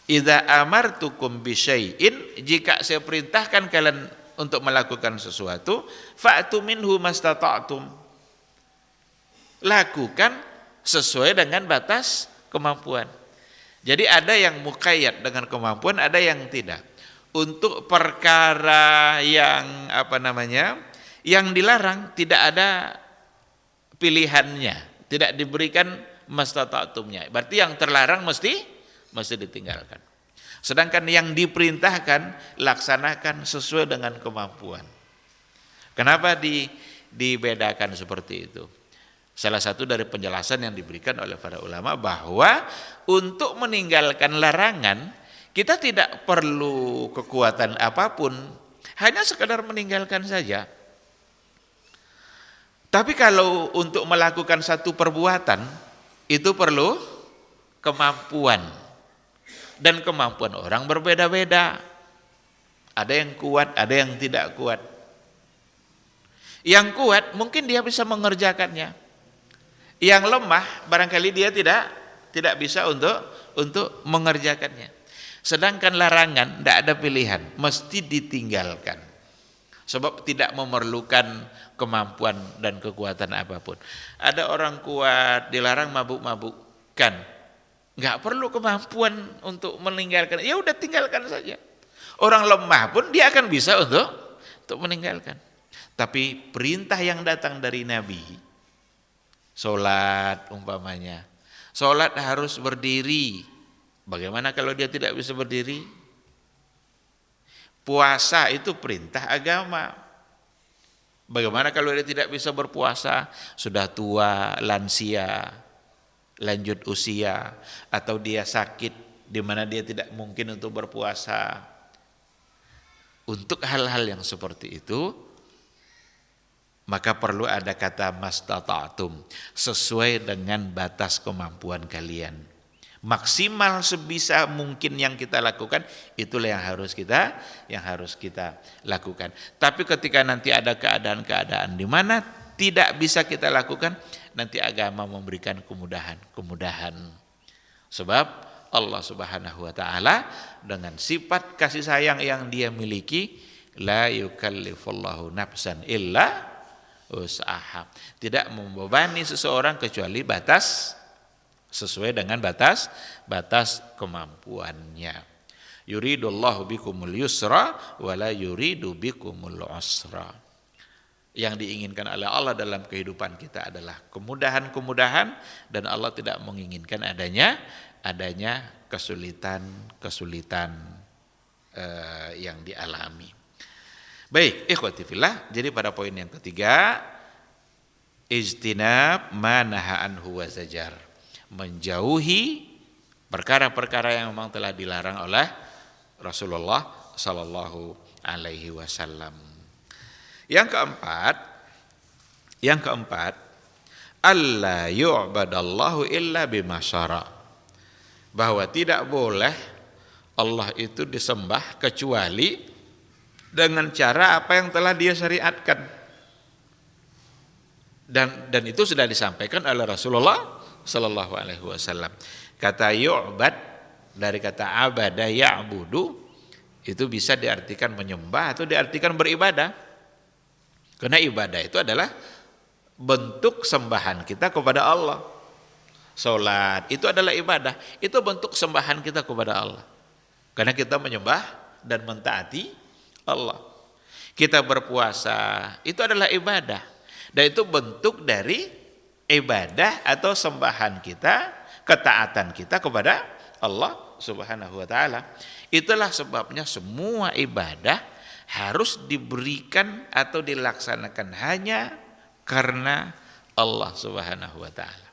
idza amartukum bisyai'in, jika saya perintahkan kalian untuk melakukan sesuatu, fa'tu minhu mastata'tum, lakukan sesuai dengan batas kemampuan. Jadi ada yang muqayyad dengan kemampuan, ada yang tidak. Untuk perkara yang yang dilarang tidak ada pilihannya, tidak diberikan mastata'tumnya. Berarti yang terlarang mesti ditinggalkan. Sedangkan yang diperintahkan laksanakan sesuai dengan kemampuan. Kenapa dibedakan seperti itu? Salah satu dari penjelasan yang diberikan oleh para ulama bahwa untuk meninggalkan larangan kita tidak perlu kekuatan apapun, hanya sekedar meninggalkan saja. Tapi kalau untuk melakukan satu perbuatan itu perlu kemampuan. Dan kemampuan orang berbeda-beda. Ada yang kuat, ada yang tidak kuat. Yang kuat mungkin dia bisa mengerjakannya. Yang lemah barangkali dia tidak bisa untuk mengerjakannya. Sedangkan larangan tidak ada pilihan, mesti ditinggalkan. Sebab tidak memerlukan kemampuan dan kekuatan apapun. Ada orang kuat dilarang mabuk-mabukkan, nggak perlu kemampuan untuk meninggalkan. Ya udah tinggalkan saja. Orang lemah pun dia akan bisa untuk meninggalkan. Tapi perintah yang datang dari Nabi, sholat umpamanya, sholat harus berdiri. Bagaimana kalau dia tidak bisa berdiri? Puasa itu perintah agama. Bagaimana kalau dia tidak bisa berpuasa? Sudah tua, lansia, lanjut usia, atau dia sakit di mana dia tidak mungkin untuk berpuasa. Untuk hal-hal yang seperti itu, maka perlu ada kata mastata'tum, sesuai dengan batas kemampuan kalian. Maksimal sebisa mungkin yang kita lakukan, itulah yang harus kita lakukan. Tapi ketika nanti ada keadaan-keadaan di mana tidak bisa kita lakukan, nanti agama memberikan kemudahan. Sebab Allah Subhanahu wa taala dengan sifat kasih sayang yang dia miliki, la yukallifullahu nafsan illa usaha. Tidak membebani seseorang kecuali sesuai dengan batas kemampuannya. Yuridullahu bikumul yusra wa la yuridu bikumul usra. Yang diinginkan oleh Allah dalam kehidupan kita adalah kemudahan-kemudahan, dan Allah tidak menginginkan adanya kesulitan yang dialami. Baik, ikhwati fillah, jadi pada poin yang ketiga, ijtinab ma naha anhu wa zajar, menjauhi perkara-perkara yang memang telah dilarang oleh Rasulullah sallallahu alaihi wasallam. Yang keempat, alla yu'badallahu illa bima syara', bahwa tidak boleh Allah itu disembah kecuali dengan cara apa yang telah dia syariatkan. Dan itu sudah disampaikan oleh Rasulullah sallallahu alaihi wasallam. Kata yu'bad dari kata abada ya'budu, itu bisa diartikan menyembah atau diartikan beribadah. Karena ibadah itu adalah bentuk sembahan kita kepada Allah. Salat itu adalah ibadah, itu bentuk sembahan kita kepada Allah. Karena kita menyembah dan mentaati Allah. Kita berpuasa, itu adalah ibadah. Dan itu bentuk dari ibadah atau sembahan kita, ketaatan kita kepada Allah Subhanahu wa taala. Itulah sebabnya semua ibadah harus diberikan atau dilaksanakan hanya karena Allah Subhanahu wa taala.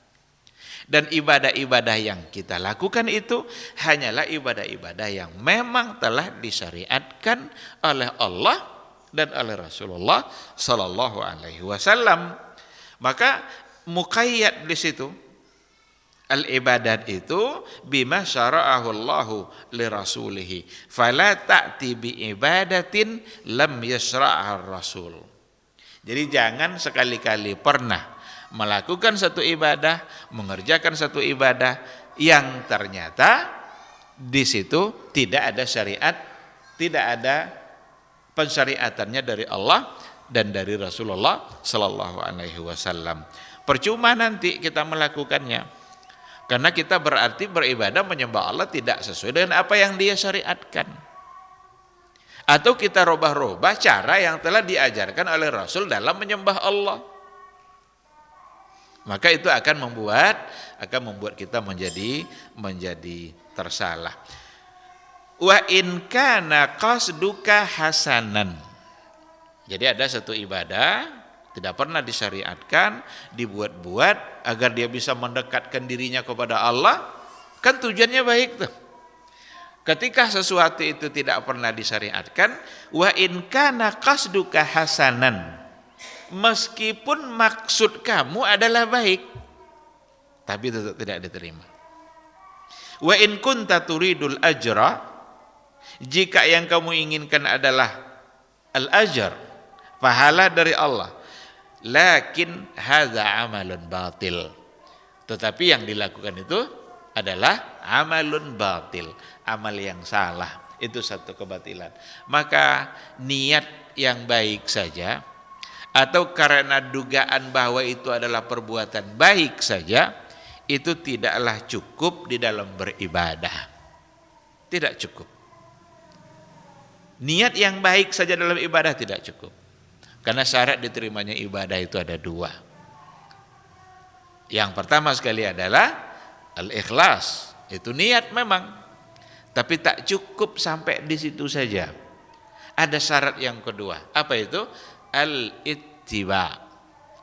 Dan ibadah-ibadah yang kita lakukan itu hanyalah ibadah-ibadah yang memang telah disyariatkan oleh Allah dan oleh Rasulullah sallallahu alaihi wasallam. Maka muqayyad di situ. Al-ibadat itu bima syara'ahu Allahu li rasulihi fala ta'ti bi ibadatin lam yasra'ha rasul. Jadi jangan sekali-kali pernah melakukan satu ibadah, mengerjakan satu ibadah yang ternyata di situ tidak ada syariat, tidak ada pensyariatannya dari Allah dan dari Rasulullah sallallahu alaihi wasallam. Percuma nanti kita melakukannya. Karena kita berarti beribadah menyembah Allah tidak sesuai dengan apa yang dia syariatkan. Atau kita robah-robah cara yang telah diajarkan oleh Rasul dalam menyembah Allah. Maka itu akan membuat kita menjadi tersalah. Wa in kana qasduka hasanan. Jadi ada satu ibadah tidak pernah disyariatkan, dibuat-buat agar dia bisa mendekatkan dirinya kepada Allah, kan tujuannya baik tuh. Ketika sesuatu itu tidak pernah disyariatkan, wa in kana qasduka hasanan, meskipun maksud kamu adalah baik, tapi tetap tidak diterima. Wa in kunta turidul ajra, jika yang kamu inginkan adalah al-ajr, pahala dari Allah, lakin hadza amalun batil, tetapi yang dilakukan itu adalah amalun batil, amal yang salah, itu satu kebatilan. Maka niat yang baik saja atau karena dugaan bahwa itu adalah perbuatan baik saja, itu tidaklah cukup di dalam beribadah, tidak cukup. Niat yang baik saja dalam ibadah tidak cukup. Karena syarat diterimanya ibadah itu ada dua. Yang pertama sekali adalah al-ikhlas. Itu niat memang. Tapi tak cukup sampai di situ saja. Ada syarat yang kedua. Apa itu? Al-ittiba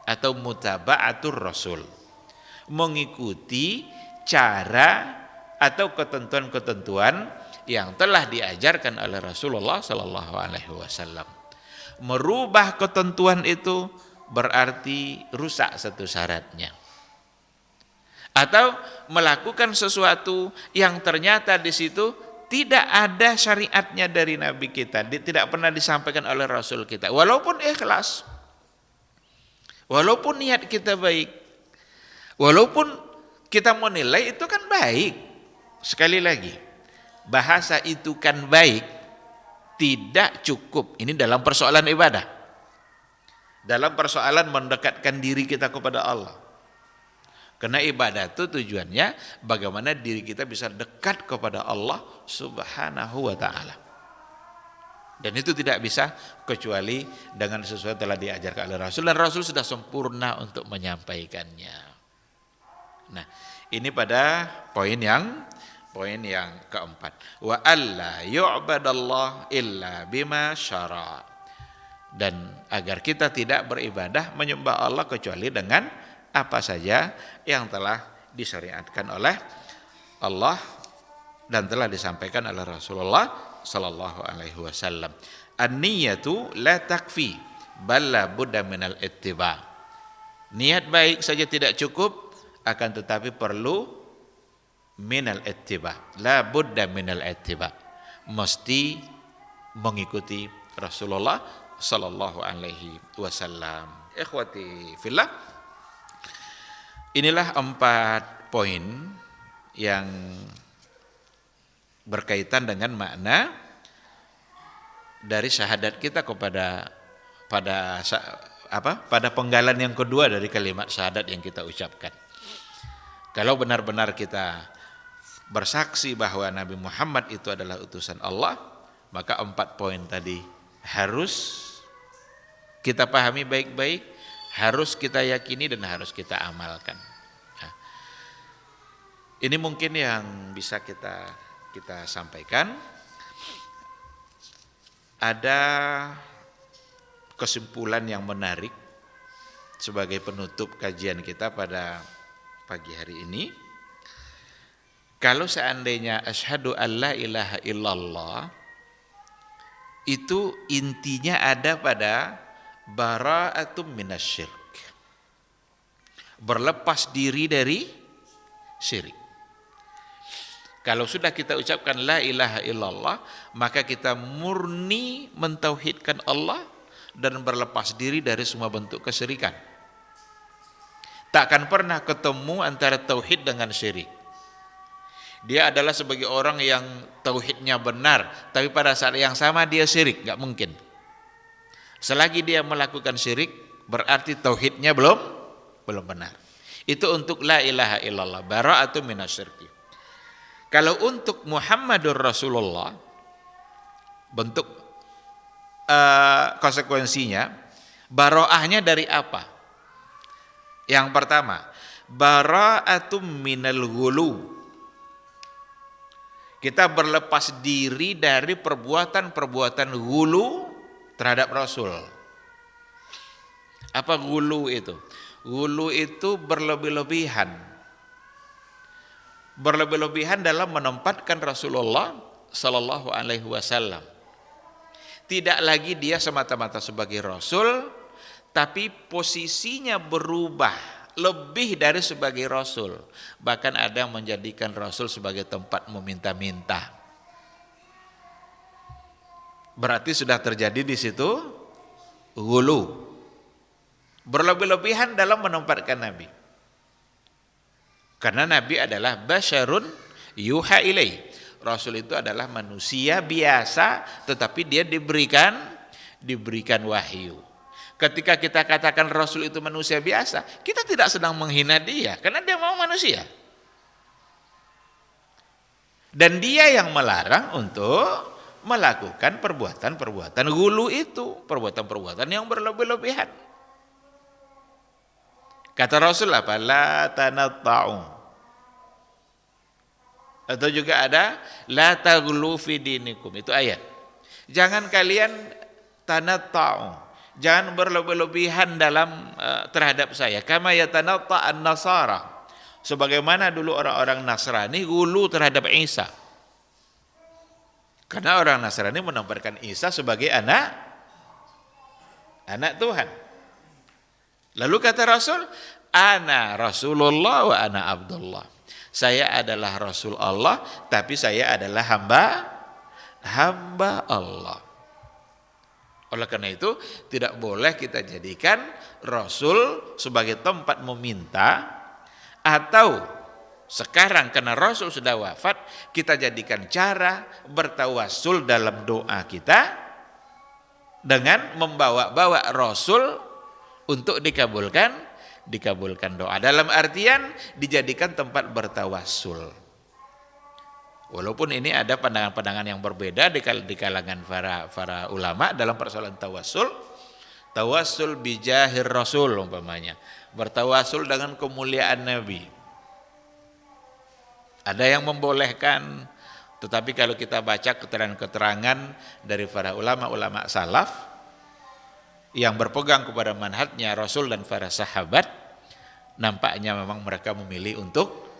atau mutaba'atur rasul. Mengikuti cara atau ketentuan-ketentuan yang telah diajarkan oleh Rasulullah sallallahu alaihi wasallam. Merubah ketentuan itu berarti rusak satu syaratnya. Atau melakukan sesuatu yang ternyata di situ tidak ada syariatnya dari Nabi kita, tidak pernah disampaikan oleh Rasul kita. Walaupun ikhlas, walaupun niat kita baik, walaupun kita menilai itu kan baik. Sekali lagi, bahasa itu kan baik tidak cukup. Ini dalam persoalan ibadah, dalam persoalan mendekatkan diri kita kepada Allah. Karena ibadah itu tujuannya bagaimana diri kita bisa dekat kepada Allah Subhanahu wa ta'ala. Dan itu tidak bisa kecuali dengan sesuatu yang telah diajarkan oleh Rasul, dan Rasul sudah sempurna untuk menyampaikannya. Nah, ini pada poin yang keempat. Wa alla yu'badallah illa bima syara. Dan agar kita tidak beribadah menyembah Allah kecuali dengan apa saja yang telah disyariatkan oleh Allah dan telah disampaikan oleh Rasulullah sallallahu alaihi wasallam. An-niyatu la takfi bal la budda minal ittiba. Niat baik saja tidak cukup, akan tetapi perlu minal ittiba. La budda minal ittiba. Mesti mengikuti Rasulullah sallallahu alaihi wasallam. Ikhwati fillah, inilah 4 poin yang berkaitan dengan makna dari syahadat kita pada penggalan yang kedua dari kalimat syahadat yang kita ucapkan. Kalau benar-benar kita bersaksi bahwa Nabi Muhammad itu adalah utusan Allah, maka 4 poin tadi harus kita pahami baik-baik, harus kita yakini dan harus kita amalkan. Nah, ini mungkin yang bisa kita sampaikan. Ada kesimpulan yang menarik sebagai penutup kajian kita pada pagi hari ini. Kalau seandainya asyhadu alla ilaha illallah itu intinya ada pada bara'atum minasyirik, berlepas diri dari syirik. Kalau sudah kita ucapkan la ilaha illallah, maka kita murni mentauhidkan Allah dan berlepas diri dari semua bentuk kesyirikan. Tak akan pernah ketemu antara tauhid dengan syirik. Dia adalah sebagai orang yang tauhidnya benar, tapi pada saat yang sama dia syirik, enggak mungkin. Selagi dia melakukan syirik, berarti tauhidnya belum benar. Itu untuk la ilaha illallah, bara'atu minasyirki. Kalau untuk Muhammadur Rasulullah, bentuk konsekuensinya, bara'ahnya dari apa? Yang pertama, bara'atu minal ghulu. Kita berlepas diri dari perbuatan-perbuatan ghulu terhadap Rasul. Apa ghulu itu? Ghulu itu berlebih-lebihan. Berlebih-lebihan dalam menempatkan Rasulullah sallallahu alaihi wasallam. Tidak lagi dia semata-mata sebagai Rasul, tapi posisinya berubah lebih dari sebagai Rasul. Bahkan ada yang menjadikan Rasul sebagai tempat meminta-minta. Berarti sudah terjadi di situ ghulu. Berlebih-lebihan dalam menempatkan Nabi. Karena Nabi adalah basyarun yuha ilaih. Rasul itu adalah manusia biasa, tetapi dia diberikan wahyu. Ketika kita katakan Rasul itu manusia biasa, kita tidak sedang menghina dia, karena dia mau manusia. Dan dia yang melarang untuk melakukan perbuatan-perbuatan ghulu itu, perbuatan-perbuatan yang berlebih-lebihan. Kata Rasul apa? La tanatta'u. Atau juga ada la taghlu fi dinikum. Itu ayat. Jangan kalian tanatta'u. Jangan berlebih-lebihan dalam terhadap saya. Kama yatanatta'an nasara. Sebagaimana dulu orang-orang Nasrani ghulu terhadap Isa. Karena orang Nasrani menempatkan Isa sebagai anak Tuhan. Lalu kata Rasul, ana Rasulullah wa ana Abdullah. Saya adalah Rasul Allah, tapi saya adalah hamba Allah. Oleh karena itu, tidak boleh kita jadikan Rasul sebagai tempat meminta, atau sekarang karena Rasul sudah wafat, kita jadikan cara bertawassul dalam doa kita dengan membawa-bawa Rasul untuk dikabulkan doa. Dalam artian dijadikan tempat bertawassul. Walaupun ini ada pandangan-pandangan yang berbeda di kalangan para ulama dalam persoalan tawassul. Tawassul bijahir Rasul umpamanya, bertawassul dengan kemuliaan Nabi. Ada yang membolehkan, tetapi kalau kita baca keterangan-keterangan dari para ulama-ulama salaf yang berpegang kepada manhajnya Rasul dan para sahabat, nampaknya memang mereka memilih untuk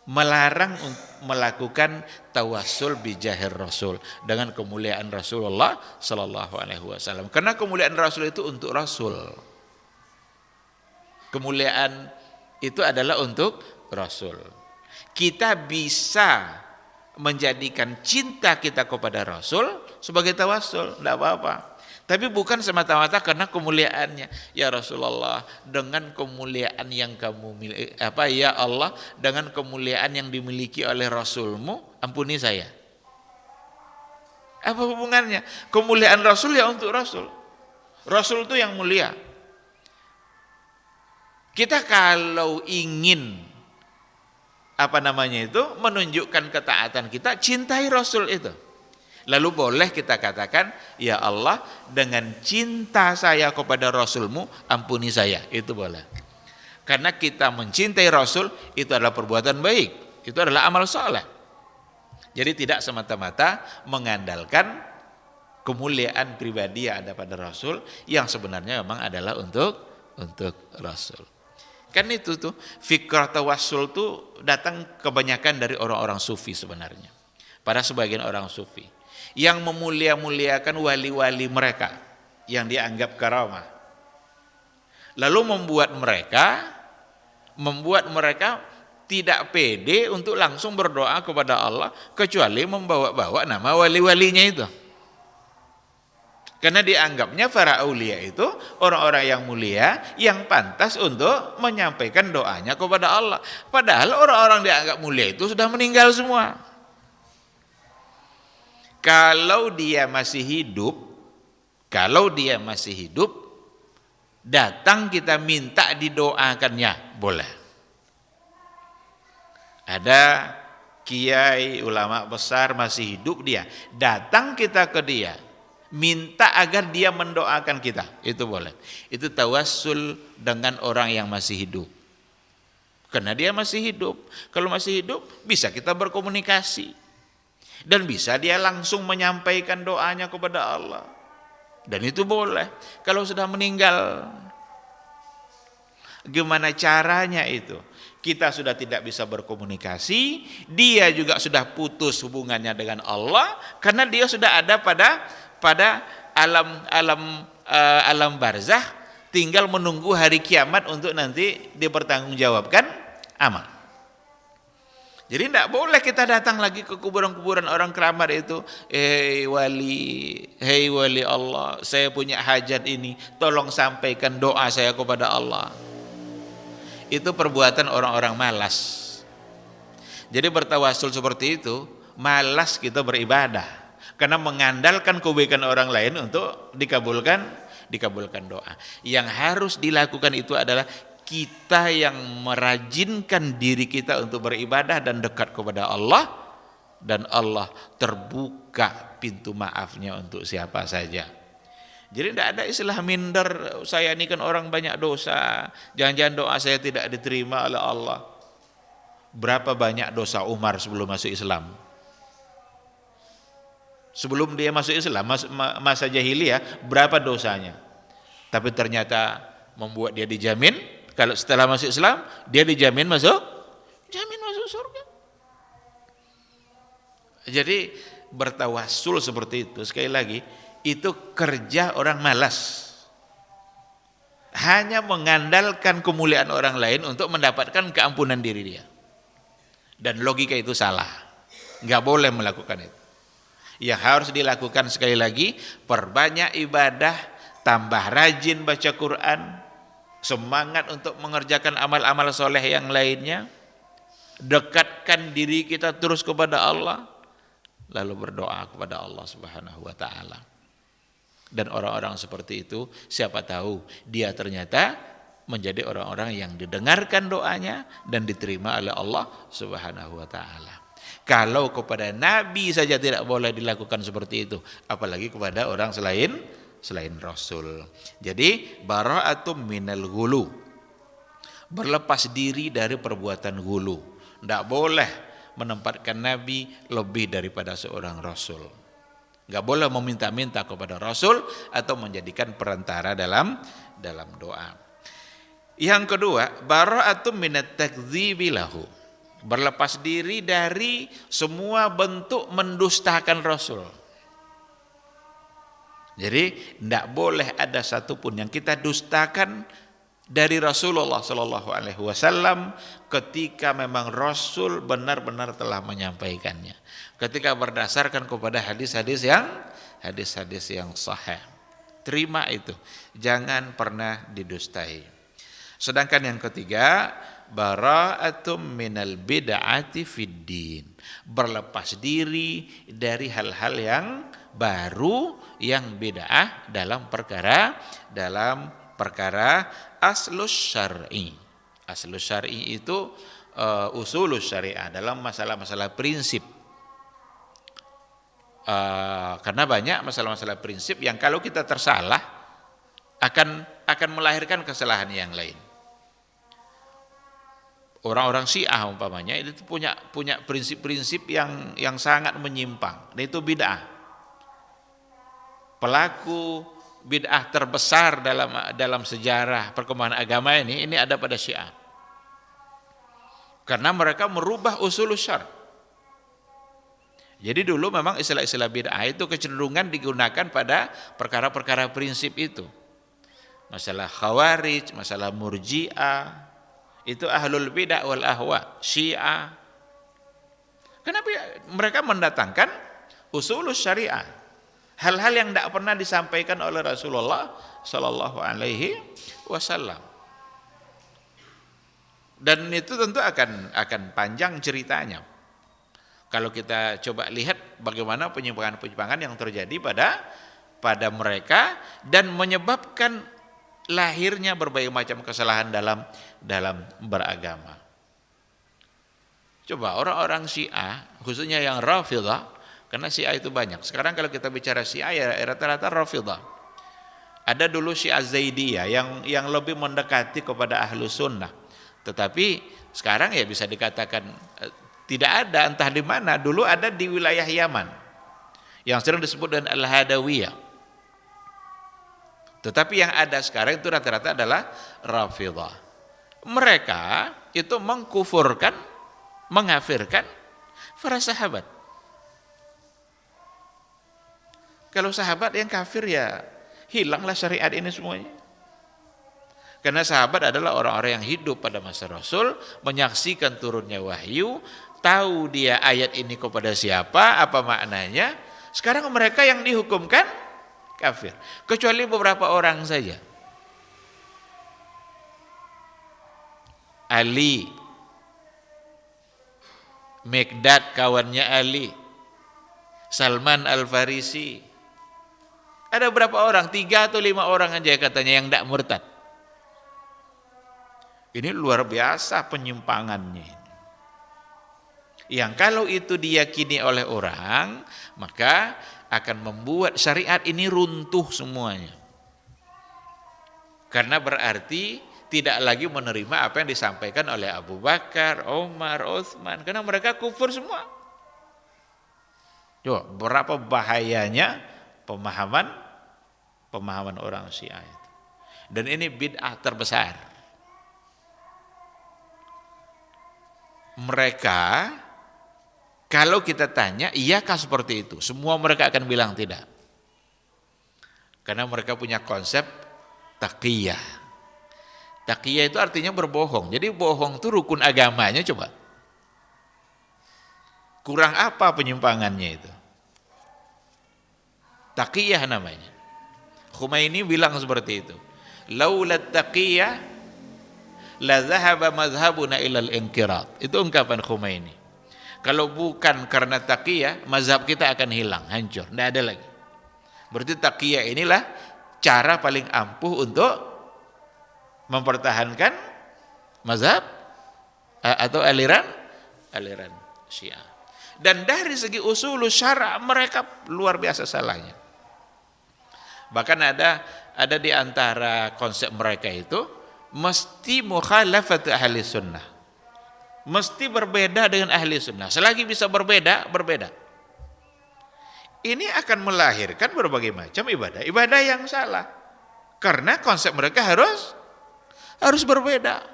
melarang melakukan tawassul bijahir Rasul, dengan kemuliaan Rasulullah sallallahu alaihi wasallam. Karena kemuliaan Rasul itu untuk Rasul. Kemuliaan itu adalah untuk Rasul. Kita bisa menjadikan cinta kita kepada Rasul sebagai tawassul, tidak apa-apa. Tapi bukan semata-mata karena kemuliaannya. Ya Rasulullah, dengan kemuliaan yang kamu miliki, ya Allah, dengan kemuliaan yang dimiliki oleh Rasulmu, ampuni saya. Apa hubungannya? Kemuliaan Rasul ya untuk Rasul. Rasul itu yang mulia. Kita kalau ingin menunjukkan ketaatan kita, cintai Rasul itu. Lalu boleh kita katakan, ya Allah, dengan cinta saya kepada Rasulmu, ampuni saya. Itu boleh. Karena kita mencintai Rasul, itu adalah perbuatan baik. Itu adalah amal saleh. Jadi tidak semata-mata mengandalkan kemuliaan pribadi yang ada pada Rasul, yang sebenarnya memang adalah untuk Rasul. Kan itu tuh, fikrah tawassul tuh datang kebanyakan dari orang-orang sufi sebenarnya. Pada sebagian orang sufi yang memulia-muliakan wali-wali mereka yang dianggap karamah. Lalu membuat mereka tidak pede untuk langsung berdoa kepada Allah kecuali membawa-bawa nama wali-walinya itu. Karena dianggapnya para aulia itu orang-orang yang mulia yang pantas untuk menyampaikan doanya kepada Allah. Padahal orang-orang dianggap mulia itu sudah meninggal semua. Kalau dia masih hidup, datang kita minta didoakannya, boleh. Ada kiai ulama besar masih hidup dia, datang kita ke dia, minta agar dia mendoakan kita, itu boleh. Itu tawassul dengan orang yang masih hidup. Karena dia masih hidup. Kalau masih hidup bisa kita berkomunikasi. Dan bisa dia langsung menyampaikan doanya kepada Allah. Dan itu boleh. Kalau sudah meninggal, gimana caranya itu? Kita sudah tidak bisa berkomunikasi, dia juga sudah putus hubungannya dengan Allah, karena dia sudah ada pada alam barzakh, tinggal menunggu hari kiamat untuk nanti dipertanggungjawabkan amal. Jadi tidak boleh kita datang lagi ke kuburan-kuburan orang keramat itu, hei wali Allah, saya punya hajat ini, tolong sampaikan doa saya kepada Allah. Itu perbuatan orang-orang malas. Jadi bertawassul seperti itu, malas kita beribadah. Karena mengandalkan kebaikan orang lain untuk dikabulkan doa. Yang harus dilakukan itu adalah kita yang merajinkan diri kita untuk beribadah dan dekat kepada Allah, dan Allah terbuka pintu maafnya untuk siapa saja. Jadi tidak ada istilah minder, saya ini kan orang banyak dosa, jangan-jangan doa saya tidak diterima oleh Allah. Berapa banyak dosa Umar sebelum masuk Islam? Sebelum dia masuk Islam, masa jahiliyah, berapa dosanya? Tapi ternyata membuat dia dijamin, kalau setelah masuk Islam, dia dijamin masuk surga. Jadi bertawassul seperti itu, sekali lagi, itu kerja orang malas. Hanya mengandalkan kemuliaan orang lain untuk mendapatkan keampunan diri dia. Dan logika itu salah. Nggak boleh melakukan itu. Yang harus dilakukan sekali lagi, perbanyak ibadah, tambah rajin baca Quran, semangat untuk mengerjakan amal-amal soleh yang lainnya, dekatkan diri kita terus kepada Allah, lalu berdoa kepada Allah Subhanahu wa taala. Dan orang-orang seperti itu, siapa tahu dia ternyata menjadi orang-orang yang didengarkan doanya dan diterima oleh Allah Subhanahu wa taala. Kalau kepada nabi saja tidak boleh dilakukan seperti itu, apalagi kepada orang selain Rasul. Jadi bara'atum minal ghulu, berlepas diri dari perbuatan ghulu. Tidak boleh menempatkan nabi lebih daripada seorang rasul. Tidak boleh meminta-minta kepada rasul atau menjadikan perantara dalam doa. Yang kedua, bara'atum minat takdzibi lahu, berlepas diri dari semua bentuk mendustakan rasul. Jadi tidak boleh ada satupun yang kita dustakan dari Rasulullah Sallallahu Alaihi Wasallam ketika memang Rasul benar-benar telah menyampaikannya. Ketika berdasarkan kepada hadis-hadis yang sahih, terima itu, jangan pernah didustai. Sedangkan yang ketiga, bara'atum minal bid'ati fid din, berlepas diri dari hal-hal yang baru, yang bid'ah dalam perkara aslus syar'i. Aslus syar'i itu usulus syariah, dalam masalah-masalah prinsip. Karena banyak masalah-masalah prinsip yang kalau kita tersalah akan melahirkan kesalahan yang lain. Orang-orang Syiah umpamanya itu punya prinsip-prinsip yang sangat menyimpang, dan itu bid'ah. Pelaku bid'ah terbesar dalam sejarah perkembangan agama ini ada pada Syiah. Karena mereka merubah usul syar'. Jadi dulu memang istilah-istilah bid'ah itu kecenderungan digunakan pada perkara-perkara prinsip itu. Masalah Khawarij, masalah Murji'ah, itu ahlul bid'ah wal ahwa, Syiah. Kenapa mereka mendatangkan usulus syariah, hal-hal yang tidak pernah disampaikan oleh Rasulullah Sallallahu Alaihi Wasallam. Dan itu tentu akan panjang ceritanya. Kalau kita coba lihat bagaimana penyimpangan-penyimpangan yang terjadi pada mereka dan menyebabkan lahirnya berbagai macam kesalahan dalam beragama. Coba orang-orang Syiah, khususnya yang Rafidhah, karena Syiah itu banyak. Sekarang kalau kita bicara Syiah ya rata-rata Rafidhah. Ada dulu Syiah Zaidiyah yang lebih mendekati kepada Ahlus Sunnah. Tetapi sekarang ya bisa dikatakan tidak ada, entah di mana. Dulu ada di wilayah Yaman yang sering disebut dengan Al-Hadawiyah. Tetapi yang ada sekarang itu rata-rata adalah Rafidhah. Mereka itu mengkufurkan, mengafirkan para sahabat. Kalau sahabat yang kafir ya hilanglah syariat ini semuanya. Karena sahabat adalah orang-orang yang hidup pada masa Rasul, menyaksikan turunnya wahyu, tahu dia ayat ini kepada siapa, apa maknanya. Sekarang mereka yang dihukumkan kafir, kecuali beberapa orang saja. Ali, Mikdad kawannya Ali, Salman Al-Farisi. Ada berapa orang? 3 atau 5 orang aja katanya yang tidak murtad. Ini luar biasa penyimpangannya. Yang kalau itu diyakini oleh orang, maka akan membuat syariat ini runtuh semuanya. Karena berarti tidak lagi menerima apa yang disampaikan oleh Abu Bakar, Umar, Utsman, karena mereka kufur semua. Coba berapa bahayanya pemahaman orang Syiah itu. Dan ini bid'ah terbesar. Mereka kalau kita tanya, iyakah seperti itu? Semua mereka akan bilang tidak. Karena mereka punya konsep taqiyah. Taqiyah itu artinya berbohong. Jadi bohong itu rukun agamanya coba. Kurang apa penyimpangannya itu? Taqiyah namanya. Khomeini bilang seperti itu. Laulat taqiyah la zahaba mazhabuna ilal inqirat. Itu ungkapan Khomeini. Kalau bukan karena taqiyah, mazhab kita akan hilang, hancur, tidak ada lagi. Berarti taqiyah inilah cara paling ampuh untuk mempertahankan mazhab atau aliran Syiah. Dan dari segi usul syara' mereka luar biasa salahnya. Bahkan ada di antara konsep mereka itu mesti mukhalafat ahli sunnah. Mesti berbeda dengan ahli sunnah. Selagi bisa berbeda. Ini akan melahirkan berbagai macam ibadah yang salah. Karena konsep mereka harus berbeda.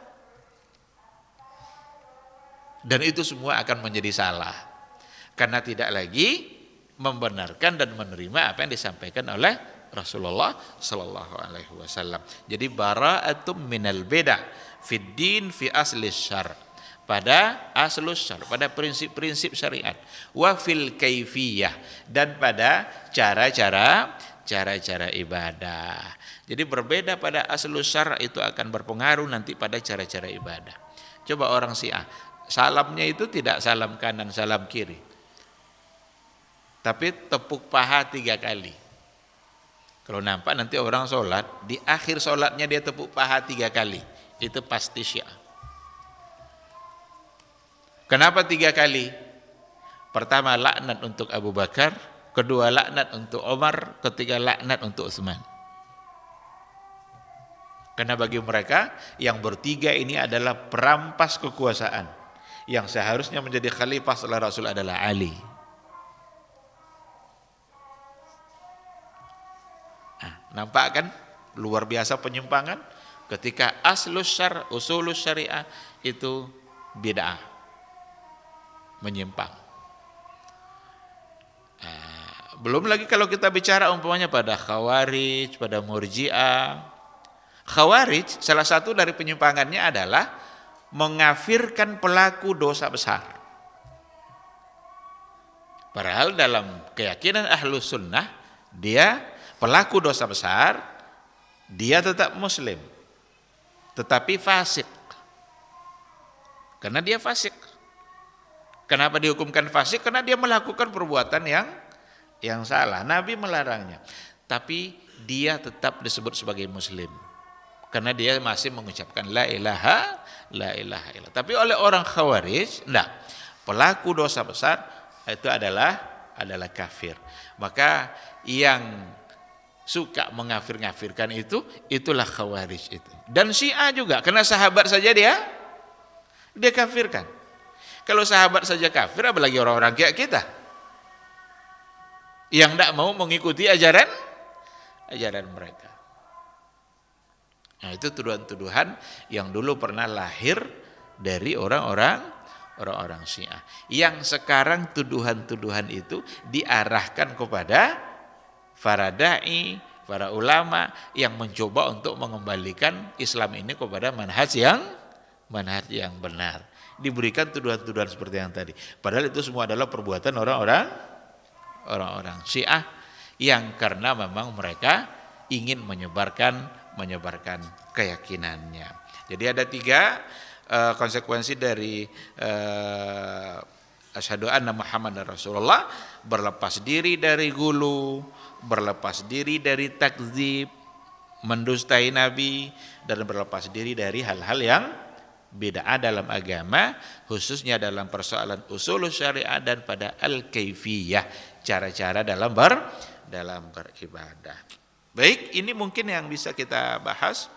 Dan itu semua akan menjadi salah. Karena tidak lagi membenarkan dan menerima apa yang disampaikan oleh Rasulullah sallallahu alaihi wasallam. Jadi bara'atum minal bid'ah fid din fi asli syar'. Pada aslus syar', pada prinsip-prinsip syariat, wa fil kaifiyah, dan pada cara-cara ibadah. Jadi berbeda pada aslus syar' itu akan berpengaruh nanti pada cara-cara ibadah. Coba orang Syiah, salamnya itu tidak salam kanan, salam kiri, tapi tepuk paha 3 kali. Kalau nampak nanti orang sholat, di akhir sholatnya dia tepuk paha 3 kali, itu pasti Syiah. Kenapa 3 kali? Pertama laknat untuk Abu Bakar, kedua laknat untuk Umar, ketiga laknat untuk Utsman. Karena bagi mereka yang bertiga ini adalah perampas kekuasaan. Yang seharusnya menjadi khalifah setelah Rasul adalah Ali. Nah, nampak kan luar biasa penyimpangan ketika aslus syar', usulus syariah itu bid'ah, menyimpang. Belum lagi kalau kita bicara umpamanya pada Khawarij, pada Murji'ah. Khawarij salah satu dari penyimpangannya adalah mengafirkan pelaku dosa besar. Padahal dalam keyakinan Ahlus Sunnah, dia pelaku dosa besar, dia tetap muslim, tetapi fasik. Karena dia fasik. Kenapa dihukumkan fasik? Karena dia melakukan perbuatan yang salah. Nabi melarangnya. Tapi dia tetap disebut sebagai muslim. Karena dia masih mengucapkan la ilaha illallah. Tapi oleh orang Khawarij, enggak. Pelaku dosa besar itu adalah kafir. Maka yang suka mengafir-ngafirkan itulah Khawarij itu. Dan Syiah juga, karena sahabat saja dia kafirkan. Kalau sahabat saja kafir, apalagi orang-orang kayak kita yang tidak mau mengikuti ajaran mereka. Nah, itu tuduhan-tuduhan yang dulu pernah lahir dari orang-orang Syiah. Yang sekarang tuduhan-tuduhan itu diarahkan kepada para dai, para ulama yang mencoba untuk mengembalikan Islam ini kepada manhaj yang benar. Diberikan tuduhan-tuduhan seperti yang tadi. Padahal itu semua adalah perbuatan orang-orang Syiah yang karena memang mereka ingin menyebarkan keyakinannya. Jadi ada 3 konsekuensi dari asyhadu anna Muhammadar Rasulullah: berlepas diri dari gulu, berlepas diri dari takdzib, mendustai Nabi, dan berlepas diri dari hal-hal yang bid'ah dalam agama, khususnya dalam persoalan usul syariat dan pada al-kaifiyah, cara-cara dalam beribadah. Baik, ini mungkin yang bisa kita bahas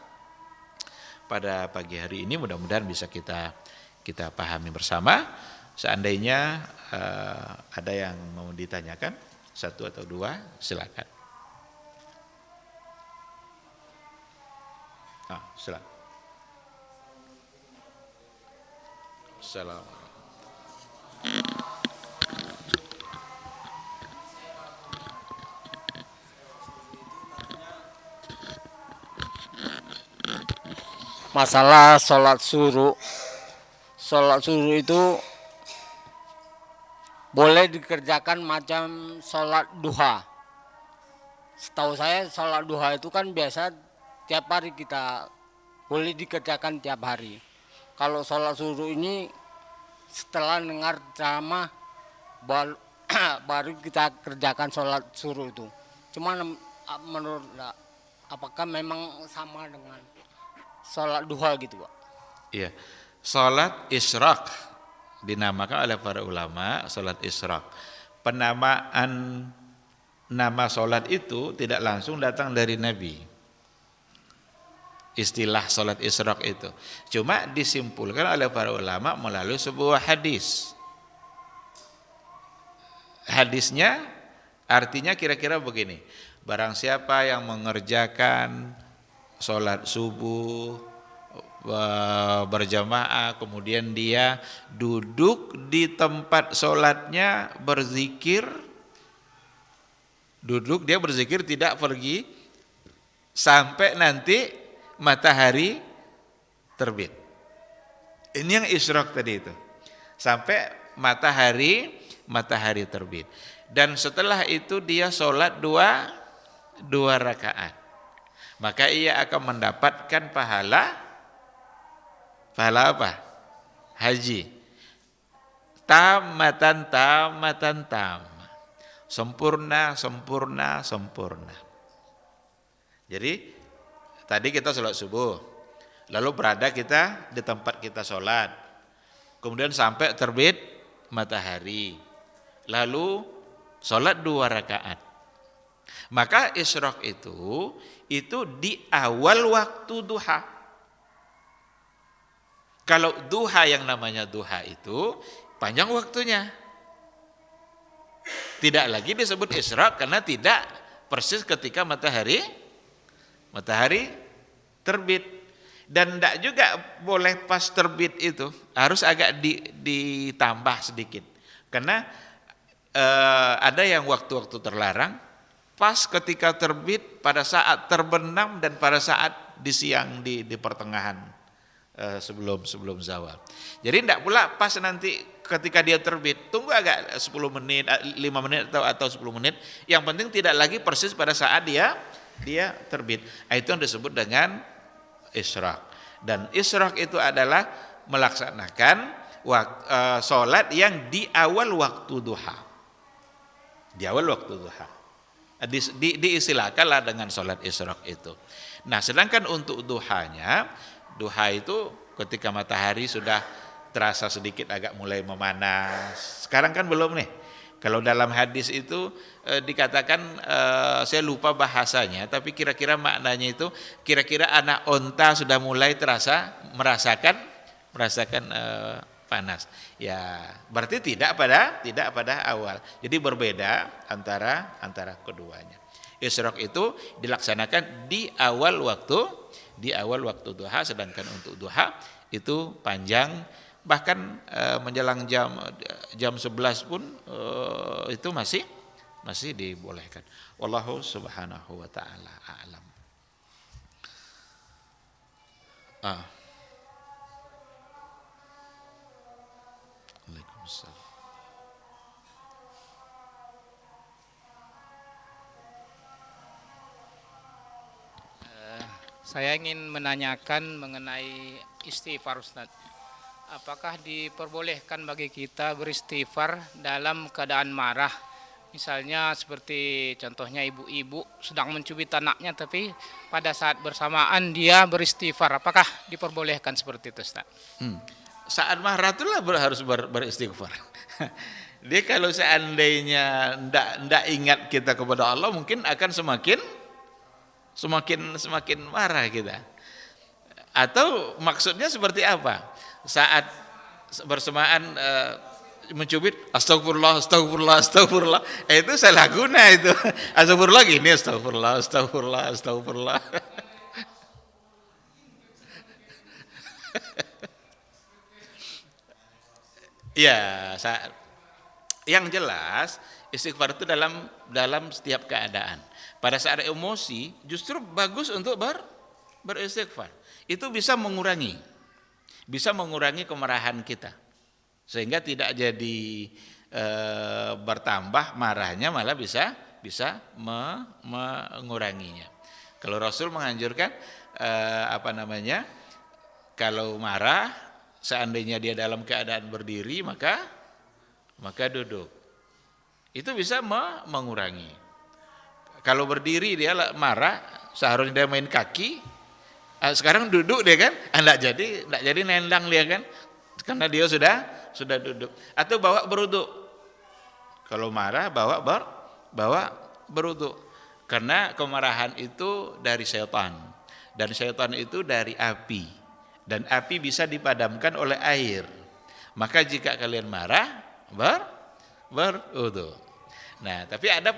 pada pagi hari ini, mudah-mudahan bisa kita pahami bersama. Seandainya ada yang mau ditanyakan, satu atau dua, silakan. Silakan. Assalamualaikum. Masalah sholat suruh itu boleh dikerjakan macam sholat duha. Setahu saya sholat duha itu kan biasa tiap hari, kita boleh dikerjakan tiap hari. Kalau sholat suruh ini setelah dengar ceramah baru kita kerjakan sholat suruh itu. Cuman menurut apakah memang sama dengan sholat duha gitu, Pak? Iya, sholat isyraq dinamakan oleh para ulama sholat isyraq. Penamaan nama sholat itu tidak langsung datang dari Nabi. Istilah sholat isyraq itu cuma disimpulkan oleh para ulama melalui sebuah hadis. Hadisnya artinya kira-kira begini: barang siapa yang mengerjakan sholat subuh berjamaah, kemudian dia duduk di tempat sholatnya berzikir, dia berzikir tidak pergi sampai nanti matahari terbit. Ini yang isyraq tadi itu, sampai matahari terbit. Dan setelah itu dia sholat dua rakaat, maka ia akan mendapatkan pahala apa? Haji. Tamatan tam. Sempurna. Jadi tadi kita sholat subuh, lalu berada kita di tempat kita sholat, kemudian sampai terbit matahari, lalu sholat 2 rakaat. Maka isyraq itu di awal waktu duha. Kalau duha, yang namanya duha itu panjang waktunya, tidak lagi disebut isyraq karena tidak persis ketika matahari terbit. Dan tidak juga boleh pas terbit itu, harus agak ditambah sedikit. Karena ada yang waktu-waktu terlarang, pas ketika terbit, pada saat terbenam, dan pada saat di siang di pertengahan sebelum zawal. Jadi tidak pula pas nanti ketika dia terbit, tunggu agak 10 menit, 5 menit atau 10 menit. Yang penting tidak lagi persis pada saat dia terbit. Itu yang disebut dengan isyraq. Dan isyraq itu adalah melaksanakan sholat yang di awal waktu duha. Diistilahkanlah dengan sholat isyraq itu. Nah, sedangkan untuk duha itu ketika matahari sudah terasa sedikit agak mulai memanas. Sekarang kan belum nih. Kalau dalam hadis itu dikatakan, saya lupa bahasanya, tapi kira-kira maknanya itu kira-kira anak onta sudah mulai merasakan panas. Ya, berarti tidak pada awal. Jadi berbeda antara keduanya. Isyraq itu dilaksanakan di awal waktu duha, sedangkan untuk duha itu panjang, bahkan menjelang jam 11 pun itu masih dibolehkan. Wallahu subhanahu wa ta'ala a'lam. Waalaikumsalam. Saya ingin menanyakan mengenai istighfar, Ustaz. Apakah diperbolehkan bagi kita beristighfar dalam keadaan marah Misalnya seperti contohnya ibu-ibu sedang mencubit anaknya, tapi pada saat bersamaan dia beristighfar. Apakah diperbolehkan seperti itu, Ustaz? Saat marah itulah harus beristighfar. Dia kalau seandainya ndak ingat kita kepada Allah, mungkin akan semakin marah kita. Atau maksudnya seperti apa? Saat bersamaan mencubit astagfirullah astagfirullah astagfirullah, itu salah guna itu. Astagfirullah gini, astagfirullah astagfirullah astagfirullah. Ya, yang jelas istighfar itu dalam setiap keadaan. Pada saat emosi justru bagus untuk beristighfar. Itu bisa mengurangi kemarahan kita, sehingga tidak jadi bertambah marahnya, malah bisa menguranginya. Kalau Rasul menganjurkan kalau marah, seandainya dia dalam keadaan berdiri, maka duduk. Itu bisa mengurangi. Kalau berdiri dia marah, seharusnya dia main kaki, sekarang duduk dia kan, enggak jadi nendang dia kan, karena dia sudah duduk. Atau bawa beruduk. Kalau marah bawa beruduk. Karena kemarahan itu dari setan, dan setan itu dari api, dan api bisa dipadamkan oleh air. Maka jika kalian marah, beruduk. Nah, tapi ada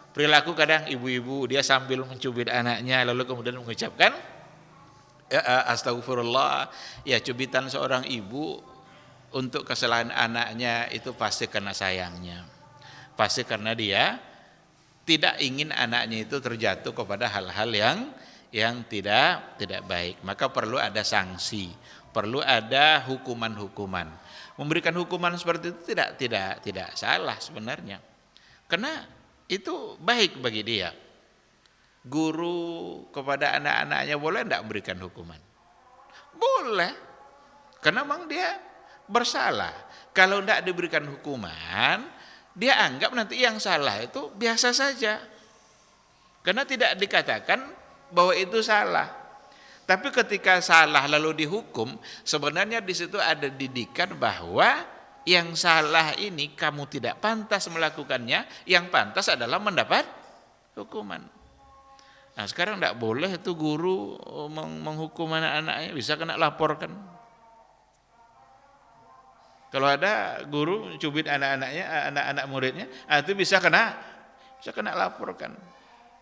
perilaku kadang ibu-ibu dia sambil mencubit anaknya lalu kemudian mengucapkan astagfirullah. Ya, cubitan seorang ibu untuk kesalahan anaknya itu pasti karena sayangnya, pasti karena dia tidak ingin anaknya itu terjatuh kepada hal-hal yang tidak baik. Maka perlu ada sanksi, perlu ada hukuman. Memberikan hukuman seperti itu tidak salah sebenarnya, karena itu baik bagi dia. Guru kepada anak-anaknya boleh tidak memberikan hukuman? Boleh, karena memang dia bersalah. Kalau tidak diberikan hukuman, dia anggap nanti yang salah itu biasa saja, karena tidak dikatakan bahwa itu salah. Tapi ketika salah lalu dihukum, sebenarnya di situ ada didikan bahwa yang salah ini kamu tidak pantas melakukannya, yang pantas adalah mendapat hukuman. Nah, sekarang tidak boleh itu guru menghukum anak-anaknya, bisa kena laporkan. Kalau ada guru cubit anak-anak muridnya, itu bisa kena laporkan.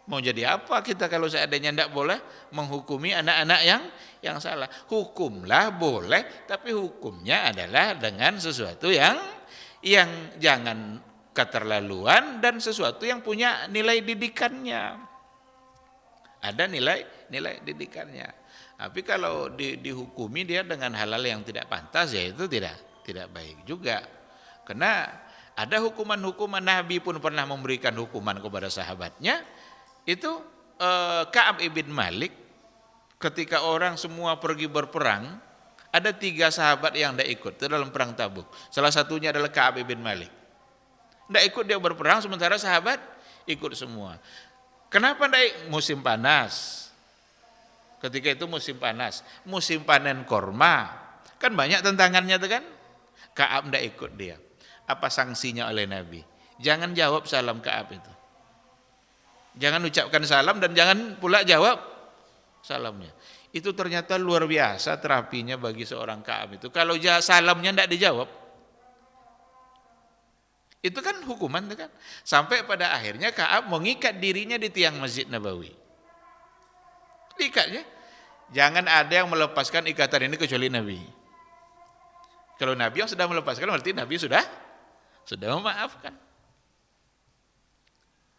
Mau jadi apa kita kalau seandainya tidak boleh menghukumi anak-anak yang salah? Hukumlah boleh, tapi hukumnya adalah dengan sesuatu yang jangan keterlaluan, dan sesuatu yang punya nilai didikannya. Ada nilai didikannya. Tapi kalau dihukumi dia dengan hal-hal yang tidak pantas, ya itu tidak baik juga. Karena ada hukuman-hukuman, Nabi pun pernah memberikan hukuman kepada sahabatnya. Itu Ka'ab ibn Malik, ketika orang semua pergi berperang, ada 3 sahabat yang tidak ikut dalam perang Tabuk. Salah satunya adalah Ka'ab ibn Malik. Tidak ikut dia berperang, sementara sahabat ikut semua. Kenapa tidak? Musim panas. Ketika itu musim panas, musim panen korma, kan banyak tantangannya itu kan. Ka'ab tidak ikut dia. Apa sanksinya oleh Nabi? Jangan jawab salam Ka'ab itu. Jangan ucapkan salam dan jangan pula jawab salamnya. Itu ternyata luar biasa terapinya bagi seorang Ka'ab itu. Kalau salamnya tidak dijawab, itu kan hukuman itu kan. Sampai pada akhirnya Ka'ab mengikat dirinya di tiang Masjid Nabawi. Ikatnya, jangan ada yang melepaskan ikatan ini kecuali Nabi. Kalau Nabi yang sudah melepaskan, berarti Nabi sudah memaafkan.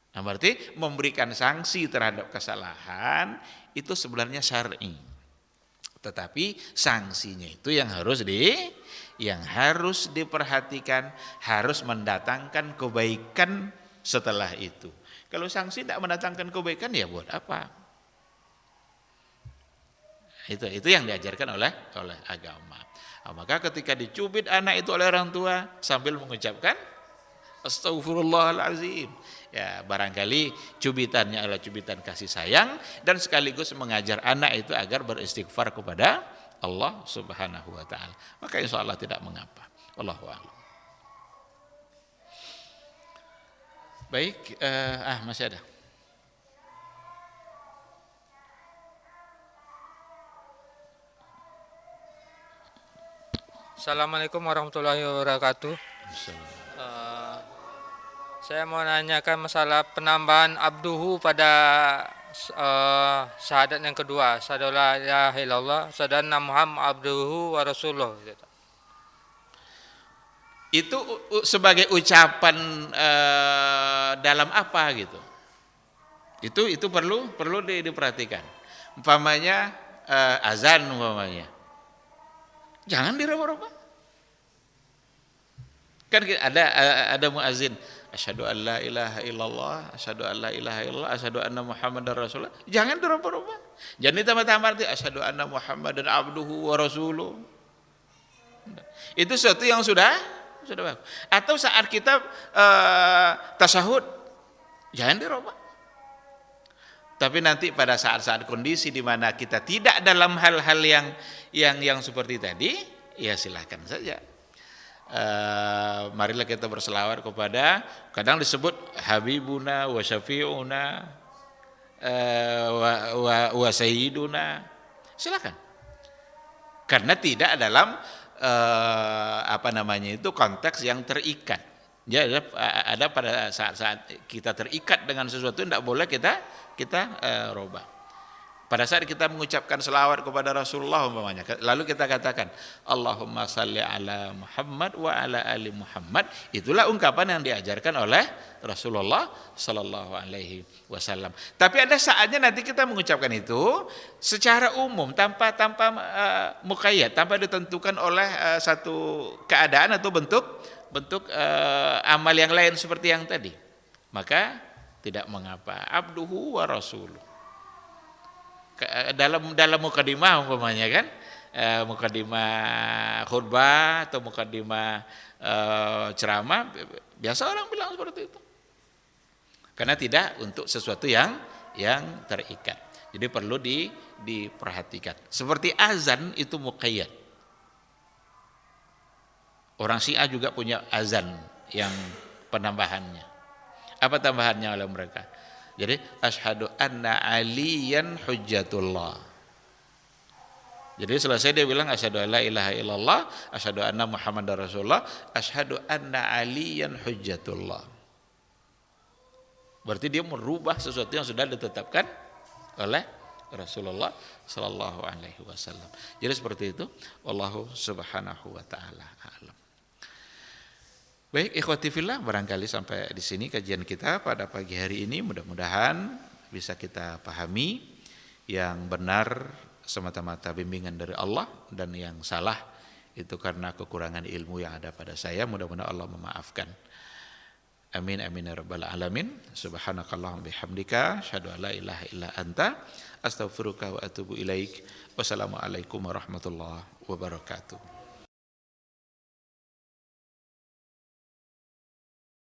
Nah, berarti memberikan sanksi terhadap kesalahan itu sebenarnya syar'i. Tetapi sanksinya itu yang harus diperhatikan, harus mendatangkan kebaikan setelah itu. Kalau sanksi tidak mendatangkan kebaikan, ya buat apa? Itu yang diajarkan oleh agama. Nah, maka ketika dicubit anak itu oleh orang tua sambil mengucapkan Astaghfirullahalazim. Ya, barangkali cubitannya adalah cubitan kasih sayang dan sekaligus mengajar anak itu agar beristighfar kepada Allah Subhanahu wa taala. Maka insya Allah tidak mengapa. Wallahu a'lam. Baik, masih ada. Assalamualaikum warahmatullahi wabarakatuh. Saya mau nanyakan masalah penambahan abduhu pada syahadat yang kedua, asyhadu alla ilaha illallah, asyhadu anna Muhammad abduhu wa rasuluh. Itu sebagai ucapan dalam apa gitu? Itu perlu diperhatikan. Umpamanya azan umpamanya. Jangan diraba-raba. Kan ada muazin, asyhadu an la ilaha illallah, asyhadu an la ilaha illallah, asyhadu anna Muhammadar rasulullah. Jangan diraba-raba. Jangan ditambah-tambah arti asyhadu anna Muhammadan abduhu wa rasuluh. Itu sesuatu yang sudah bagus. Atau saat kita tasyahud, jangan diraba. Tapi nanti pada saat-saat kondisi di mana kita tidak dalam hal-hal yang seperti tadi, ya silahkan saja. Marilah kita berselawat kepada, kadang disebut Habibuna wa Syafi'una wa Sayyiduna. Silakan. Karena tidak dalam itu konteks yang terikat. Jadi ada pada saat-saat kita terikat dengan sesuatu tidak boleh kita robah. Pada saat kita mengucapkan selawat kepada Rasulullah umpamanya, lalu kita katakan Allahumma salli ala Muhammad wa ala ali Muhammad, itulah ungkapan yang diajarkan oleh Rasulullah sallallahu alaihi wasallam. Tapi ada saatnya nanti kita mengucapkan itu secara umum tanpa muqayyad, tanpa ditentukan oleh satu keadaan atau bentuk amal yang lain seperti yang tadi. Maka tidak mengapa, abduhu wa rasuluh. Dalam mukadimah umpamanya kan, mukadimah khutbah atau mukadimah ceramah, biasa orang bilang seperti itu. Karena tidak untuk sesuatu yang terikat. Jadi perlu diperhatikan. Seperti azan itu muqayyad. Orang Syiah juga punya azan yang penambahannya. Apa tambahannya oleh mereka? Jadi asyhadu anna aliyan hujjatullah. Jadi selesai dia bilang asyhadu alla ilaha illallah, asyhadu anna Muhammadar rasulullah, asyhadu anna aliyan hujjatullah. Berarti dia merubah sesuatu yang sudah ditetapkan oleh Rasulullah sallallahu alaihi wasallam. Jadi seperti itu, wallahu subhanahu wa taala a'lam. Baik, ikhwati fillah, barangkali sampai di sini kajian kita pada pagi hari ini. Mudah-mudahan bisa kita pahami yang benar semata-mata bimbingan dari Allah, dan yang salah itu karena kekurangan ilmu yang ada pada saya. Mudah-mudahan Allah memaafkan. Amin amin ya rabbal alamin. Subhanakallahumma bihamdika asyhadu an la ilaha illa anta astaghfiruka wa atubu ilaik. Wassalamualaikum warahmatullahi wabarakatuh.